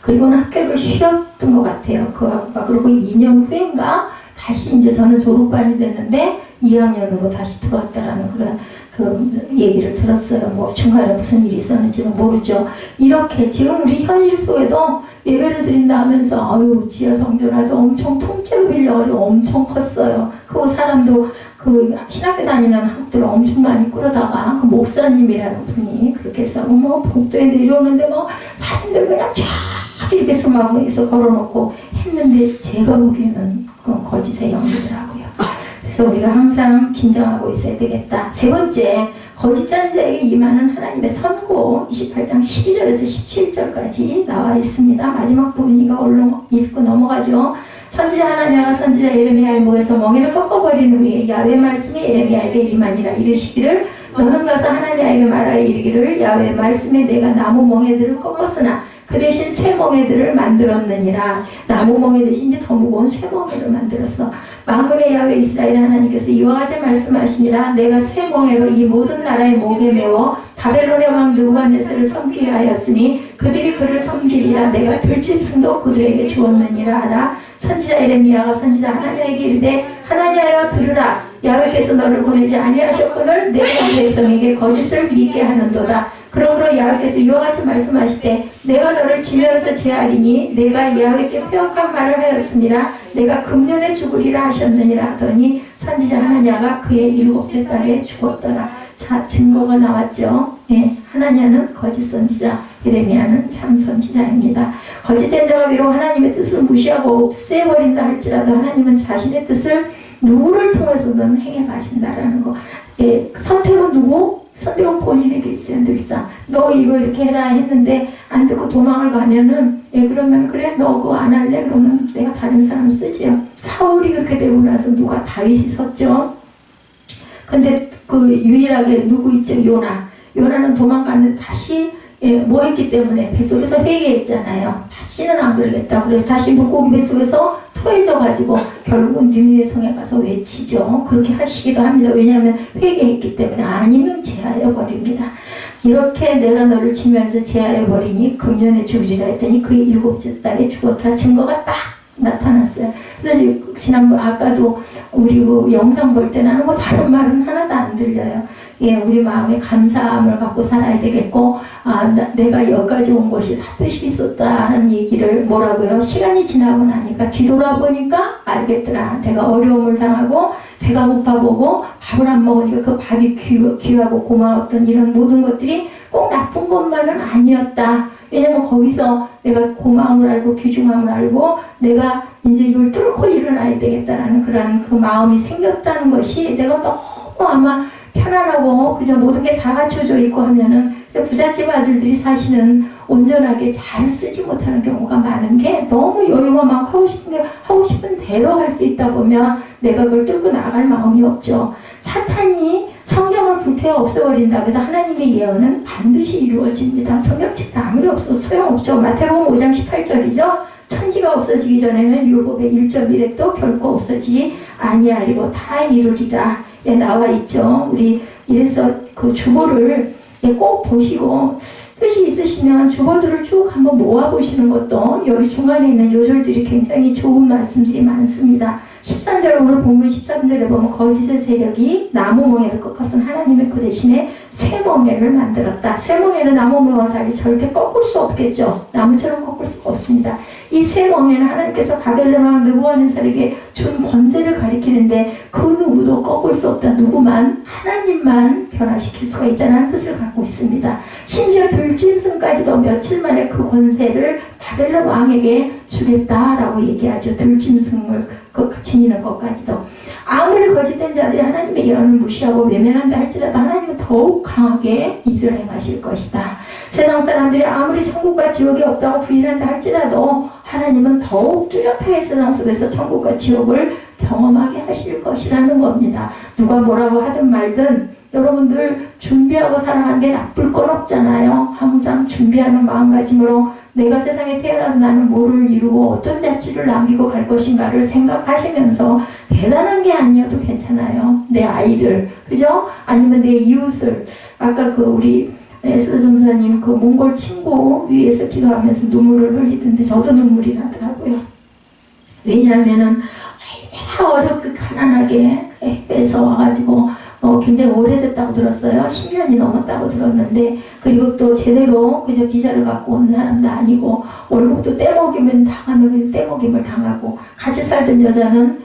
그리고는 학교를 쉬었던 것 같아요. 그 학교가. 그리고 2년 후인가 다시 이제 저는 졸업반이 됐는데 2학년으로 다시 들어왔다라는 그런 그 얘기를 들었어요. 뭐 중간에 무슨 일이 있었는지는 모르죠. 이렇게 지금 우리 현실 속에도 예배를 드린다 하면서 아유 지하 성전 아주 엄청 통째로 빌려가지고 엄청 컸어요. 그 사람도 그 신학교 다니는 학들을 엄청 많이 끌어다가 그 목사님이라는 분이 그렇게 해서 뭐 복도에 내려오는데 뭐 사진들 그냥 쫙 이렇게 스마트에서 걸어놓고 했는데 제가 보기에는 그건 거짓의 영이더라고요. 그래서 우리가 항상 긴장하고 있어야 되겠다. 세 번째, 거짓한 자에게 임하는 하나님의 선고 28장 12절에서 17절까지 나와 있습니다. 마지막 부분 이거 얼른 읽고 넘어가죠. 선지자 하나냐가 선지자 예레미야의 목에서 멍에를 꺾어버린 후에 야훼 말씀이 예레미야에게 임하니라. 이르시기를 너는 가서 하나냐에게 말하여 이르기를 야훼 말씀에 내가 나무 멍에들을 꺾었으나 그 대신 쇠멍에들을 만들었느니라. 나무 멍에 대신 이제 더 무거운 쇠멍에를 만들었어. 만군의 야훼 이스라엘 하나님께서 이와 같이 말씀하시니라. 내가 쇠멍에로 이 모든 나라의 목에 메워 바벨론의 왕 느부갓네살을 섬기게 하였으니 그들이 그를 섬기리라. 내가 들짐승도 그들에게 주었느니라 하라. 선지자 예레미야가 선지자 하나냐에게 이르되 하나냐여 들으라. 야훼께서 너를 보내지 아니하셨거늘 내가 이 백성에게 거짓을 믿게 하는도다. 그러므로 야훼께서 이와 같이 말씀하시되 내가 너를 지면에서 제하리니 내가 야훼께 표역한 말을 하였습니다. 내가 금년에 죽으리라 하셨느니라 하더니 선지자 하나냐가 그의 7째 달에 죽었더라. 자, 증거가 나왔죠. 예, 하나냐는 거짓 선지자, 예레미야는 참 선지자입니다. 거짓된 자가 비록 하나님의 뜻을 무시하고 없애버린다 할지라도 하나님은 자신의 뜻을 누구를 통해서든 행해 가신다라는 거. 예, 선택은 누구? 선택은 본인에게 있어요. 늘상 너 이거 이렇게 해라 했는데 안 듣고 도망을 가면은 예, 그러면 그래 너 그거 안 할래? 그러면 내가 다른 사람 쓰지요. 사울이 그렇게 되고 나서 누가 다윗이 섰죠. 근데 그 유일하게 누구 있죠? 요나는 도망갔는데 다시 예, 뭐 했기 때문에 뱃속에서 회개했잖아요. 다시는 안 그러겠다. 그래서 다시 물고기 뱃속에서 토해져가지고 결국은 니느웨 성에 가서 외치죠. 그렇게 하시기도 합니다. 왜냐하면 회개했기 때문에. 아니면 제하여버립니다. 이렇게 내가 너를 치면서 제하여버리니 금년에 죽으리라 했더니 그의 7째 달에 죽었다. 증거가 딱 나타났어요. 그래서 지난번 아까도 우리 그 영상 볼 때 나는 뭐 다른 말은 하나도 안 들려요. 예, 우리 마음에 감사함을 갖고 살아야 되겠고, 내가 여기까지 온 것이 다 뜻이 있었다 하는 얘기를 뭐라고요? 시간이 지나고 나니까 뒤돌아보니까 알겠더라. 내가 어려움을 당하고 배가 고파보고 밥을 안 먹으니까 그 밥이 귀하고 고마웠던 이런 모든 것들이 꼭 나쁜 것만은 아니었다. 왜냐면 거기서 내가 고마움을 알고 귀중함을 알고 내가 이제 이걸 뚫고 일어나야 되겠다라는 그런 그 마음이 생겼다는 것이 내가 너무 아마 편안하고 그저 모든 게 다 갖춰져 있고 하면은 부잣집 아들들이 사실은 온전하게 잘 쓰지 못하는 경우가 많은 게 너무 여유가 막 하고 싶은 대로 할 수 있다 보면 내가 그걸 뚫고 나갈 마음이 없죠. 사탄이 성경을 불태워 없애버린다. 그래도 하나님의 예언은 반드시 이루어집니다. 성경책도 아무리 없어도 소용없죠. 마태복음 5장 18절이죠. 천지가 없어지기 전에는 율법의 1.1획도 결코 없어지지 아니하리고 다 이루리라. 예, 나와 있죠. 우리 이래서 그 주보를 꼭 보시고 뜻이 있으시면 주보들을 쭉 한번 모아보시는 것도 여기 중간에 있는 요절들이 굉장히 좋은 말씀들이 많습니다. 13절 오늘 본문 13절에 보면 거짓의 세력이 나무 멍에를 꺾어선 하나님의 그 대신에 쇠멍에를 만들었다. 쇠멍에는 나무 멍에와 달리 절대 꺾을 수 없겠죠. 나무처럼 꺾을 수가 없습니다. 이 쇠멍에는 하나님께서 바벨론 왕 느부갓네살에게 준 권세를 가리키는데 그 누구도 꺾을 수 없다. 누구만 하나님만 변화시킬 수가 있다는 뜻을 갖고 있습니다. 심지어 들짐승까지도 며칠 만에 그 권세를 바벨론 왕에게 주겠다라고 얘기하죠. 들짐승을 지니는 것까지도. 아무리 거짓된 자들이 하나님의 예언을 무시하고 외면한다 할지라도 하나님은 더욱 강하게 일을 행하실 것이다. 세상 사람들이 아무리 천국과 지옥이 없다고 부인한다 할지라도 하나님은 더욱 뚜렷하게 세상 속에서 천국과 지옥을 경험하게 하실 것이라는 겁니다. 누가 뭐라고 하든 말든 여러분들 준비하고 살아가는 게 나쁠 건 없잖아요. 항상 준비하는 마음가짐으로 내가 세상에 태어나서 나는 뭐를 이루고 어떤 자취를 남기고 갈 것인가를 생각하시면서 대단한 게 아니어도 괜찮아요. 내 아이들, 그죠? 아니면 내 이웃을. 아까 그 우리 에스더 전사님 그 몽골 친구 위에서 기도하면서 눈물을 흘리던데 저도 눈물이 나더라고요. 왜냐하면은 얼마나 어렵게 가난하게 해외에서 와가지고 굉장히 오래됐다고 들었어요. 10년이 넘었다고 들었는데, 그리고 또 제대로 그저 비자를 갖고 온 사람도 아니고 월급도 떼먹이면 당하면 떼먹임을 당하고, 같이 살던 여자는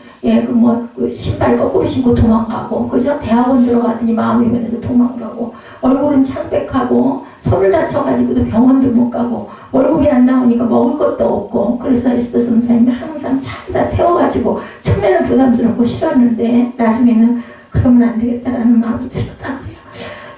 그 신발 거꾸로 신고 도망가고, 그죠? 대학원 들어가더니 마음이 변해서 도망가고, 얼굴은 창백하고 손을 다쳐가지고도 병원도 못 가고, 월급이 안 나오니까 먹을 것도 없고. 그래서 에스더 선생님이 항상 차에다 태워가지고, 처음에는 부담스럽고 싫었는데 나중에는 그러면 안 되겠다라는 마음이 들었다고요.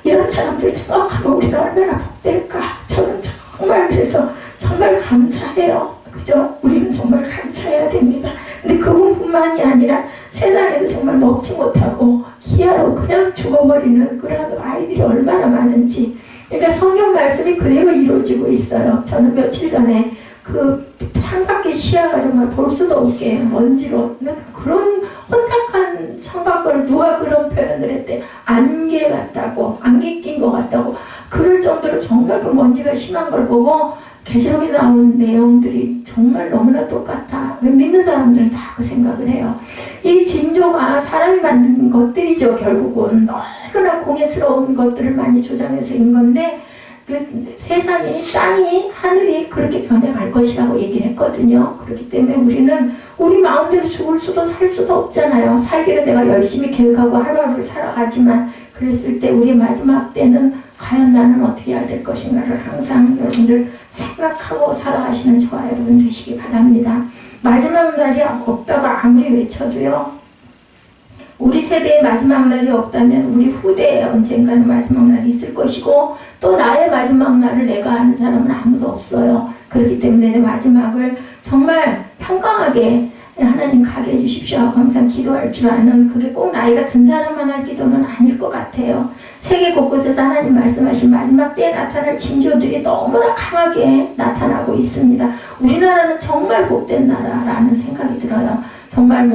이런 사람들 생각하면 우리는 얼마나 복될까. 저는 정말 그래서 정말 감사해요. 그죠? 우리는 정말 감사해야 됩니다. 근데 그분뿐만이 아니라 세상에서 정말 먹지 못하고 기아로 그냥 죽어버리는 그런 아이들이 얼마나 많은지. 그러니까 성경 말씀이 그대로 이루어지고 있어요. 저는 며칠 전에 그 창밖의 시야가 정말 볼 수도 없게 먼지로, 그런 혼탁한 창밖을 누가 그런 표현을 했대. 안개 같다고, 안개 낀 것 같다고. 그럴 정도로 정말 그 먼지가 심한 걸 보고 계시록에 나온 내용들이 정말 너무나 똑같아. 믿는 사람들은 다 그 생각을 해요. 이 징조가 사람이 만든 것들이죠. 결국은 너무나 공예스러운 것들을 많이 조장해서 인 건데, 그 세상이, 땅이, 하늘이 그렇게 변해갈 것이라고 얘기를 했거든요. 그렇기 때문에 우리는 우리 마음대로 죽을 수도 살 수도 없잖아요. 살기를 내가 열심히 계획하고 하루하루를 살아가지만, 그랬을 때 우리의 마지막 때는 과연 나는 어떻게 해야 될 것인가를 항상 여러분들 생각하고 살아가시는 저와 여러분 되시기 바랍니다. 마지막 날이 없다고 아무리 외쳐도요, 우리 세대의 마지막 날이 없다면 우리 후대에 언젠가는 마지막 날이 있을 것이고, 또 나의 마지막 날을 내가 아는 사람은 아무도 없어요. 그렇기 때문에 내 마지막을 정말 평강하게 하나님 가게 해주십시오 하고 항상 기도할 줄 아는, 그게 꼭 나이가 든 사람만 할 기도는 아닐 것 같아요. 세계 곳곳에서 하나님 말씀하신 마지막 때에 나타날 징조들이 너무나 강하게 나타나고 있습니다. 우리나라는 정말 복된 나라라는 생각이 들어요. 정말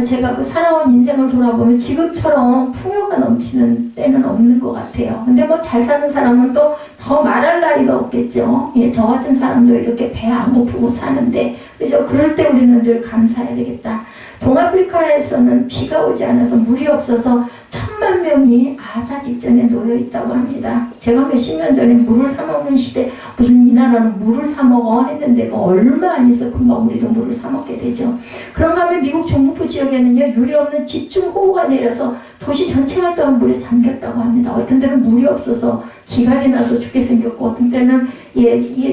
제가 그 살아온 인생을 돌아보면 지금처럼 풍요가 넘치는 때는 없는 것 같아요. 근데 잘 사는 사람은 또 더 말할 나위도 없겠죠. 저 같은 사람도 이렇게 배 안 고프고 사는데, 그죠? 그럴 때 우리는 늘 감사해야 되겠다. 동아프리카에서는 비가 오지 않아서 물이 없어서 1000만 명이 아사 직전에 놓여 있다고 합니다. 제가 몇십 년 전에 물을 사 먹는 시대, 무슨 이 나라는 물을 사 먹어 했는데 얼마 안 있어 금방 우리도 물을 사 먹게 되죠. 그런가 하면 미국 중북부 지역에는요, 유리 없는 집중호우가 내려서 도시 전체가 또한 물에 잠겼다고 합니다. 어떤 데는 물이 없어서 기갈이 나서 죽게 생겼고, 어떤 때는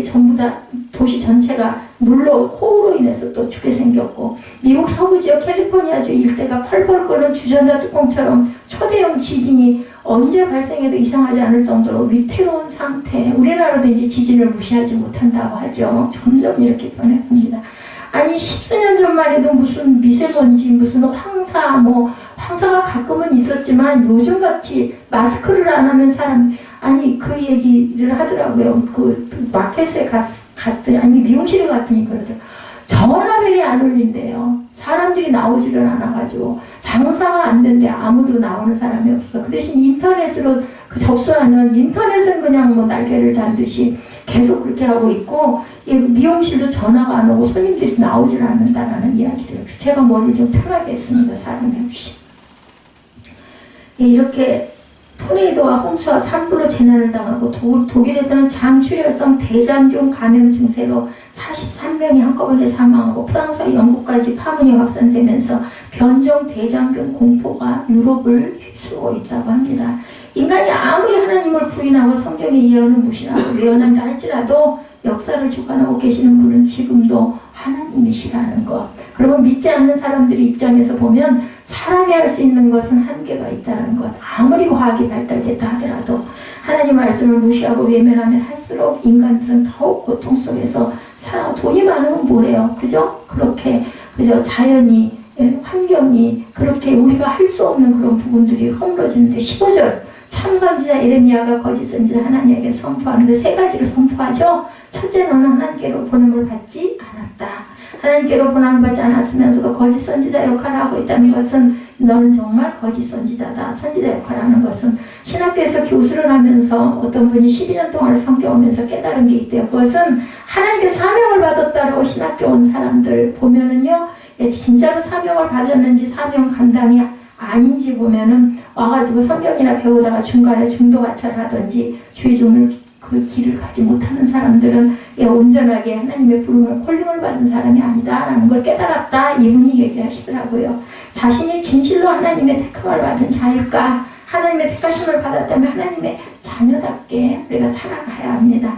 전부 다 도시 전체가 물로, 호우로 인해서 또 죽게 생겼고, 미국 서부 지역 캘리포니아주 일대가 펄펄 끓는 주전자 뚜껑처럼 초대형 지진이 언제 발생해도 이상하지 않을 정도로 위태로운 상태. 우리나라도 이제 지진을 무시하지 못한다고 하죠. 점점 이렇게 변해갑니다. 아니 10수년 전만 해도 무슨 미세먼지, 무슨 황사가 가끔은 있었지만 요즘같이 마스크를 안 하면 사람, 아니 그 얘기를 하더라고요. 그 마켓에 갔더니, 아니 미용실에 갔더니 그러더라고요. 전화벨이 안 울린대요. 사람들이 나오지를 않아가지고 장사가 안 된대. 아무도 나오는 사람이 없어. 그 대신 인터넷으로 접수하는, 인터넷은 그냥 뭐 날개를 달듯이 계속 그렇게 하고 있고, 미용실도 전화가 안 오고 손님들이 나오질 않는다라는 이야기를 제가 머리를 좀 편하게 했습니다. 사람이 없이. 이렇게 토네이도와 홍수와 산불로 재난을 당하고 독일에서는 장출혈성 대장균 감염 증세로 43명이 한꺼번에 사망하고 프랑스와 영국까지 파문이 확산되면서 변종 대장균 공포가 유럽을 휩쓸고 있다고 합니다. 인간이 아무리 하나님을 부인하고 성경의 예언을 무시하고 외연한다 할지라도 역사를 주관하고 계시는 분은 지금도 하나님이시라는 것. 그러면 믿지 않는 사람들의 입장에서 보면 사람이 할 수 있는 것은 한계가 있다는 것. 아무리 과학이 발달됐다 하더라도 하나님 말씀을 무시하고 외면하면 할수록 인간들은 더욱 고통 속에서 살아. 돈이 많으면 뭐래요? 그죠? 그렇게 그죠? 자연이, 환경이 그렇게 우리가 할 수 없는 그런 부분들이 허물어지는데 15절 참 선지자 예레미야가 거짓 선지자 하나님에게 선포하는데 세 가지를 선포하죠. 첫째, 너는 하나님께로 보냄을 받지 않았다. 하나님께로 보냄을 받지 않았으면서도 거짓 선지자 역할을 하고 있다는 것은 너는 정말 거짓 선지자다. 선지자 역할을 하는 것은 신학교에서 교수를 하면서 어떤 분이 12년 동안 섬겨오면서 깨달은 게 있대요. 그것은 하나님께 사명을 받았다라고 신학교 온 사람들 보면은요, 진짜로 사명을 받았는지 사명 감당이 아닌지 보면은 와가지고 성경이나 배우다가 중간에 중도 가차를 하든지 주의종을 그 길을 가지 못하는 사람들은 온전하게 하나님의 부름을 콜링을 받은 사람이 아니다라는 걸 깨달았다. 이분이 얘기하시더라고요. 자신이 진실로 하나님의 택함을 받은 자일까? 하나님의 택하심을 받았다면 하나님의 자녀답게 우리가 살아가야 합니다.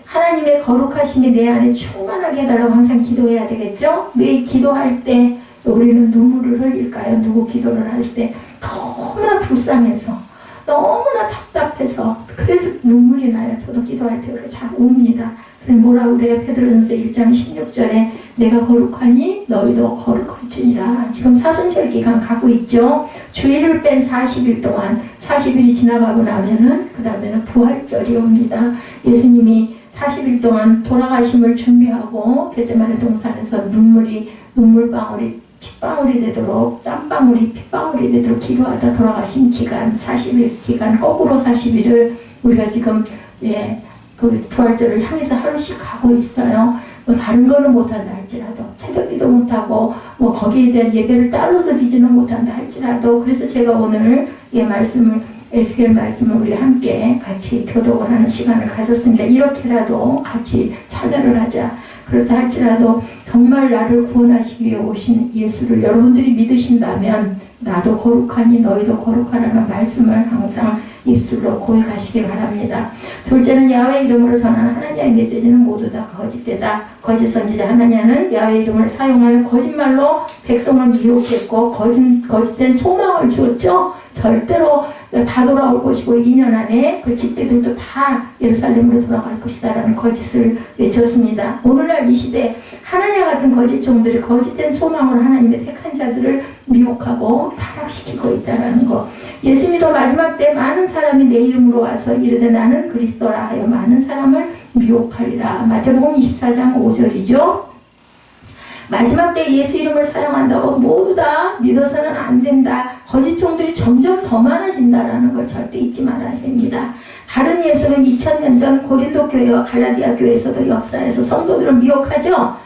하나님의 거룩하심이 내 안에 충만하게 해달라고 항상 기도해야 되겠죠? 매 기도할 때 우리는 눈물을 흘릴까요? 누구 기도를 할 때 너무나 불쌍해서 너무나 답답해서 그래서 눈물이 나요. 저도 기도할 때 그렇게 잘 웁니다. 뭐라 그래요? 베드로전서 1장 16절에 내가 거룩하니 너희도 거룩할지니라. 지금 사순절 기간 가고 있죠. 주일을 뺀 40일 동안 40일이 지나가고 나면은 그 다음에는 부활절이 옵니다. 예수님이 40일 동안 돌아가심을 준비하고 겟세마네 동산에서 눈물방울이 핏방울이 되도록 땀방울이 핏방울이 되도록 기도하다 돌아가신 기간 40일 기간 거꾸로 40일을 우리가 지금 그 부활절을 향해서 하루씩 가고 있어요. 뭐 다른 거는 못한다 할지라도 새벽기도 못하고 뭐 거기에 대한 예배를 따로 드리지는 못한다 할지라도 그래서 제가 오늘 말씀을 에스겔 말씀을 우리 함께 같이 교독을 하는 시간을 가졌습니다. 이렇게라도 같이 참여를 하자. 그렇다 할지라도 정말 나를 구원하시기 위해 오신 예수를 여러분들이 믿으신다면 나도 거룩하니 너희도 거룩하라는 말씀을 항상 입술로 고백하시기 바랍니다. 둘째는 야훼 이름으로 전하는 하나냐의 메시지는 모두 다 거짓되다. 거짓 선지자 하나냐는 야훼 이름을 사용하여 거짓말로 백성을 미혹했고 거짓된 소망을 주었죠. 절대로 다 돌아올 것이고 2년 안에 그 집들도 다 예루살렘으로 돌아갈 것이다 라는 거짓을 외쳤습니다. 오늘날 이 시대 하나냐 같은 거짓 종들이 거짓된 소망으로 하나님의 택한 자들을 미혹하고 타락시키고 있다는 것. 예수 믿어 마지막 때 많은 사람이 내 이름으로 와서 이르되 나는 그리스도라 하여 많은 사람을 미혹하리라. 마태복음 24장 5절이죠. 마지막 때 예수 이름을 사용한다고 모두 다 믿어서는 안 된다. 거짓 종들이 점점 더 많아진다라는 걸 절대 잊지 말아야 됩니다. 다른 예수는 2000년 전 고린도 교회와 갈라디아 교회에서도 역사에서 성도들을 미혹하죠.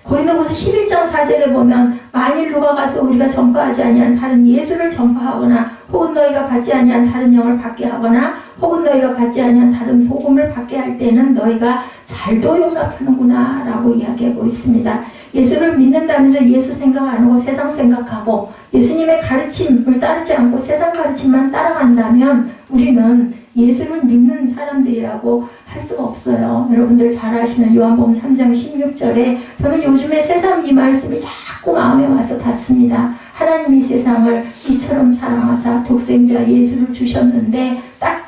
고린도후서 11장 4절에 보면 만일 누가 가서 우리가 전파하지 아니한 다른 예수를 전파하거나 혹은 너희가 받지 아니한 다른 영을 받게 하거나 혹은 너희가 받지 아니한 다른 복음을 받게 할 때는 너희가 잘도 용납하는구나 라고 이야기하고 있습니다. 예수를 믿는다면서 예수 생각 안 하고 세상 생각하고 예수님의 가르침을 따르지 않고 세상 가르침만 따라간다면 우리는 예수를 믿는 사람들이라고 할 수가 없어요. 여러분들 잘 아시는 요한복음 3장 16절에 저는 요즘에 세상 이 말씀이 자꾸 마음에 와서 닿습니다. 하나님이 세상을 이처럼 사랑하사 독생자 예수를 주셨는데 딱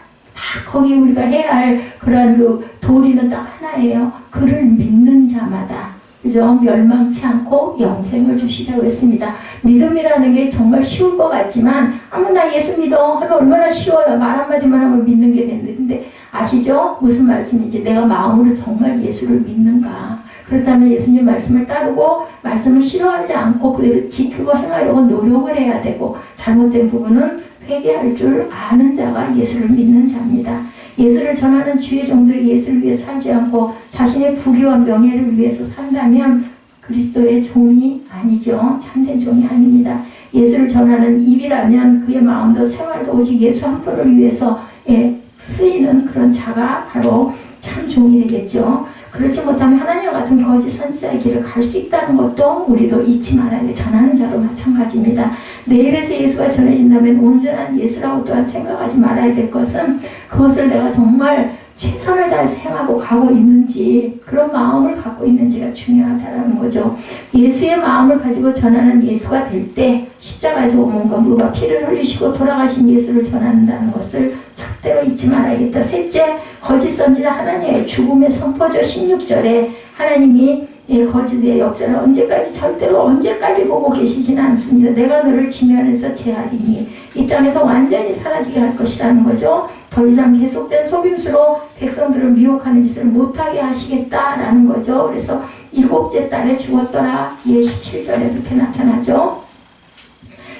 거기 우리가 해야 할 그러한 그 도리는 딱 하나예요. 그를 믿는 자마다 그죠? 멸망치 않고 영생을 주시려고 했습니다. 믿음이라는 게 정말 쉬울 것 같지만 나 예수 믿어 하면 얼마나 쉬워요. 말 한마디만 하면 믿는 게 되는데 아시죠? 무슨 말씀인지 내가 마음으로 정말 예수를 믿는가? 그렇다면 예수님 말씀을 따르고 말씀을 싫어하지 않고 그대로 지키고 행하려고 노력을 해야 되고, 잘못된 부분은 회개할 줄 아는 자가 예수를 믿는 자입니다. 예수를 전하는 주의 종들이 예수를 위해 살지 않고 자신의 부귀와 명예를 위해서 산다면 그리스도의 종이 아니죠. 참된 종이 아닙니다. 예수를 전하는 입이라면 그의 마음도 생활도 오직 예수 한 분을 위해서 쓰이는 그런 자가 바로 참 종이 되겠죠. 그렇지 못하면 하나님과 같은 거짓 선지자의 길을 갈 수 있다는 것도 우리도 잊지 말아야 돼. 전하는 자도 마찬가지입니다. 내 입에서 예수가 전해진다면 온전한 예수라고 또한 생각하지 말아야 될 것은 그것을 내가 정말 최선을 다해서 행하고 가고 있는지, 그런 마음을 갖고 있는지가 중요하다는 거죠. 예수의 마음을 가지고 전하는 예수가 될 때 십자가에서 몸과 물과 피를 흘리시고 돌아가신 예수를 전한다는 것을 절대로 잊지 말아야겠다. 셋째, 거짓 선지자 하나님의 죽음의 선포죠. 16절에 하나님이 거짓의 역사를 언제까지 보고 계시지는 않습니다. 내가 너를 지면에서 제하리니 이 땅에서 완전히 사라지게 할 것이라는 거죠. 더 이상 계속된 속임수로 백성들을 미혹하는 짓을 못하게 하시겠다라는 거죠. 그래서 7째 달에 죽었더라. 17절에 그렇게 나타나죠.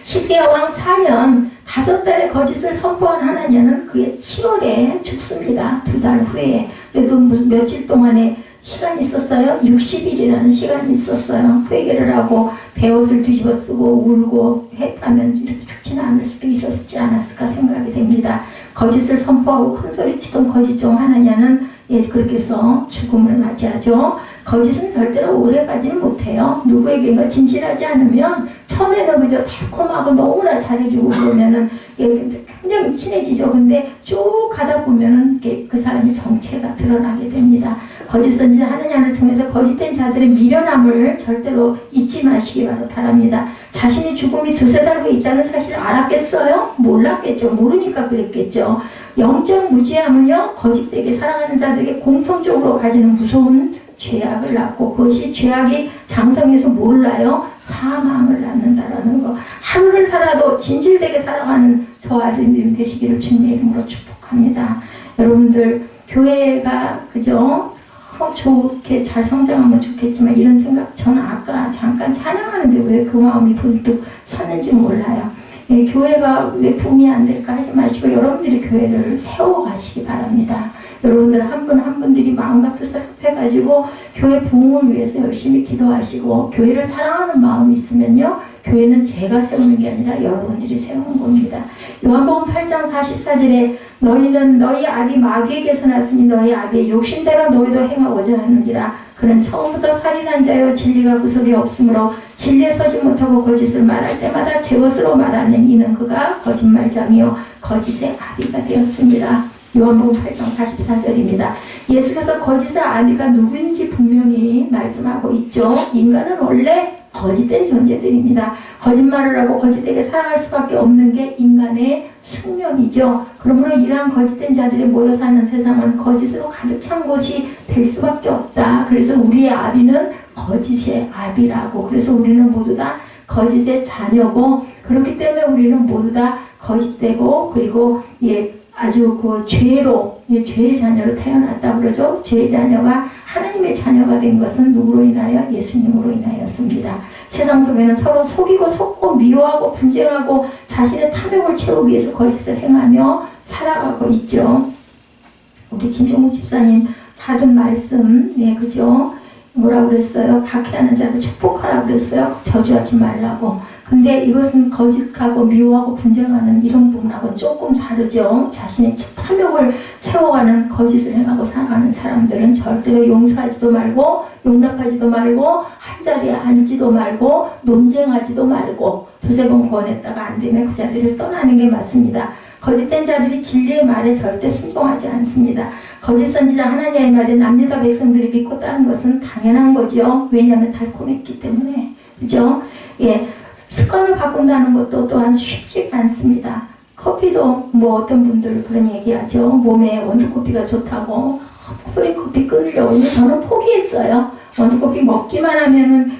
시드기야 왕 4년 5달에 거짓을 선포한 하나냐는 그의 7월에 죽습니다. 2달 후에. 그래도 무슨 며칠 동안에 시간이 있었어요. 60일이라는 시간이 있었어요. 회개를 하고 베옷을 뒤집어 쓰고 울고 했다면 이렇게 죽지는 않을 수도 있었지 않았을까 생각이 됩니다. 거짓을 선포하고 큰소리치던 거짓 종 하나냐는 그렇게 해서 죽음을 맞이하죠. 거짓은 절대로 오래가지는 못해요. 누구에게인가 진실하지 않으면 처음에는 그저 달콤하고 너무나 잘해주고 그러면은 굉장히 친해지죠. 근데 쭉 가다 보면은 그 사람의 정체가 드러나게 됩니다. 거짓 선지자 하느냐를 통해서 거짓된 자들의 미련함을 절대로 잊지 마시기 바랍니다. 자신이 죽음이 2-3달 후에 있다는 사실을 알았겠어요? 몰랐겠죠. 모르니까 그랬겠죠. 영적 무지함은요, 거짓되게 살아가는 자들에게 공통적으로 가지는 무서운 죄악을 낳고, 그것이 죄악이 장성해서 몰라요. 사망을 낳는다라는 거. 하루를 살아도 진실되게 살아가는 저와 여러분 되시기를 주님의 이름으로 축복합니다. 여러분들 교회가 그죠? 좋게 잘 성장하면 좋겠지만 이런 생각, 저는 아까 잠깐 찬양하는데 왜 그 마음이 불뚝 섰는지 몰라요. 교회가 왜 붐이 안 될까 하지 마시고 여러분들이 교회를 세워가시기 바랍니다. 여러분들 한 분 한 분들이 마음과 뜻을 합해가지고 교회 부흥을 위해서 열심히 기도하시고 교회를 사랑하는 마음이 있으면요, 교회는 제가 세우는 게 아니라 여러분들이 세우는 겁니다. 요한복음 8장 44절에 너희는 너희 아비 마귀에게서 났으니 너희 아비의 욕심대로 너희도 행하고자 하느니라. 그는 처음부터 살인한 자요 진리가 그 속에 없으므로 진리에 서지 못하고 거짓을 말할 때마다 제 것으로 말하는 이는 그가 거짓말장이요 거짓의 아비가 되었습니다. 요한복음 8장 44절입니다. 예수께서 거짓의 아비가 누구인지 분명히 말씀하고 있죠. 인간은 원래 거짓된 존재들입니다. 거짓말을 하고 거짓되게 살아갈 수밖에 없는 게 인간의 숙명이죠. 그러므로 이러한 거짓된 자들이 모여 사는 세상은 거짓으로 가득 찬 곳이 될 수밖에 없다. 그래서 우리의 아비는 거짓의 아비라고. 그래서 우리는 모두 다 거짓의 자녀고, 그렇기 때문에 우리는 모두 다 거짓되고, 그리고 아주 그 죄로, 죄의 자녀로 태어났다 그러죠. 죄의 자녀가 하나님의 자녀가 된 것은 누구로 인하여? 예수님으로 인하였습니다. 세상 속에는 서로 속이고 속고 미워하고 분쟁하고 자신의 탐욕을 채우기 위해서 거짓을 행하며 살아가고 있죠. 우리 김종국 집사님 받은 말씀, 그죠? 뭐라고 그랬어요? 박해하는 자를 축복하라 그랬어요. 저주하지 말라고. 근데 이것은 거짓하고 미워하고 분쟁하는 이런 부분하고는 조금 다르죠. 자신의 탐욕을 세워가는 거짓을 행하고 살아가는 사람들은 절대로 용서하지도 말고 용납하지도 말고 한자리에 앉지도 말고 논쟁하지도 말고 2-3번 권했다가 안 되면 그 자리를 떠나는 게 맞습니다. 거짓된 자들이 진리의 말에 절대 순종하지 않습니다. 거짓 선지자 하나님의 말에 남유다 백성들이 믿고 따른 것은 당연한 거죠. 왜냐하면 달콤했기 때문에. 그죠? 습관을 바꾼다는 것도 또한 쉽지가 않습니다. 커피도 어떤 분들 그런 얘기하죠. 몸에 원두커피가 좋다고 프레커피 끊으려고. 근데 저는 포기했어요. 원두커피 먹기만 하면은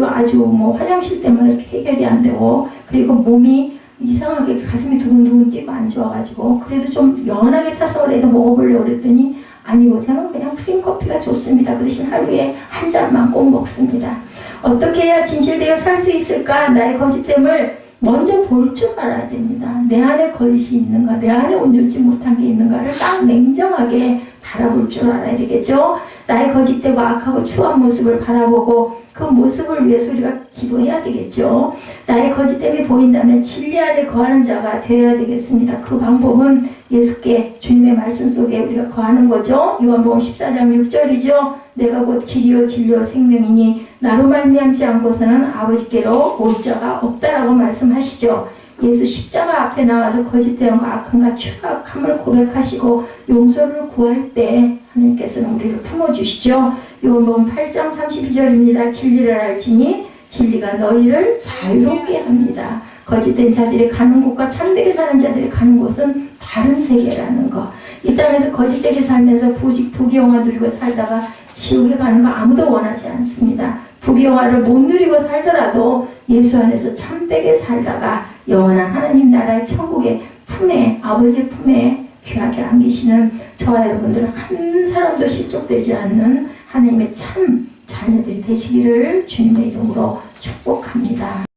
아주 화장실 때문에 해결이 안 되고, 그리고 몸이 이상하게 가슴이 두근두근 뛰고 안 좋아가지고, 그래도 좀 연하게 타서 그래도 먹어보려고 그랬더니 아니고 저는 그냥 프린커피가 좋습니다. 그 대신 하루에 한 잔만 꼭 먹습니다. 어떻게 해야 진실되어 살 수 있을까? 나의 거짓됨을 먼저 볼 줄 알아야 됩니다. 내 안에 거짓이 있는가, 내 안에 온전치 못한 게 있는가를 딱 냉정하게 바라볼 줄 알아야 되겠죠. 나의 거짓되고 악하고 추한 모습을 바라보고 그 모습을 위해서 우리가 기도해야 되겠죠. 나의 거짓됨이 보인다면 진리 안에 거하는 자가 되어야 되겠습니다. 그 방법은 예수께 주님의 말씀 속에 우리가 거하는 거죠. 요한복음 14장 6절이죠. 내가 곧 길이요 진리요 생명이니 나로 말미암지 않고서는 아버지께로 올 자가 없다라고 말씀하시죠. 예수 십자가 앞에 나와서 거짓되는가 악한가 추악함을 고백하시고 용서를 구할 때 하나님께서는 우리를 품어주시죠. 요한복음 8장 32절입니다. 진리를 알지니 진리가 너희를 자유롭게 합니다. 거짓된 자들이 가는 곳과 참되게 사는 자들이 가는 곳은 다른 세계라는 거. 이 땅에서 거짓되게 살면서 부귀영화 누리고 살다가 지옥에 가는 거 아무도 원하지 않습니다. 부귀영화를 못 누리고 살더라도 예수 안에서 참되게 살다가 영원한 하나님 나라의 천국의 품에, 아버지의 품에 귀하게 안기시는 저와 여러분들은 한 사람도 실족되지 않는 하나님의 참 자녀들이 되시기를 주님의 이름으로 축복합니다.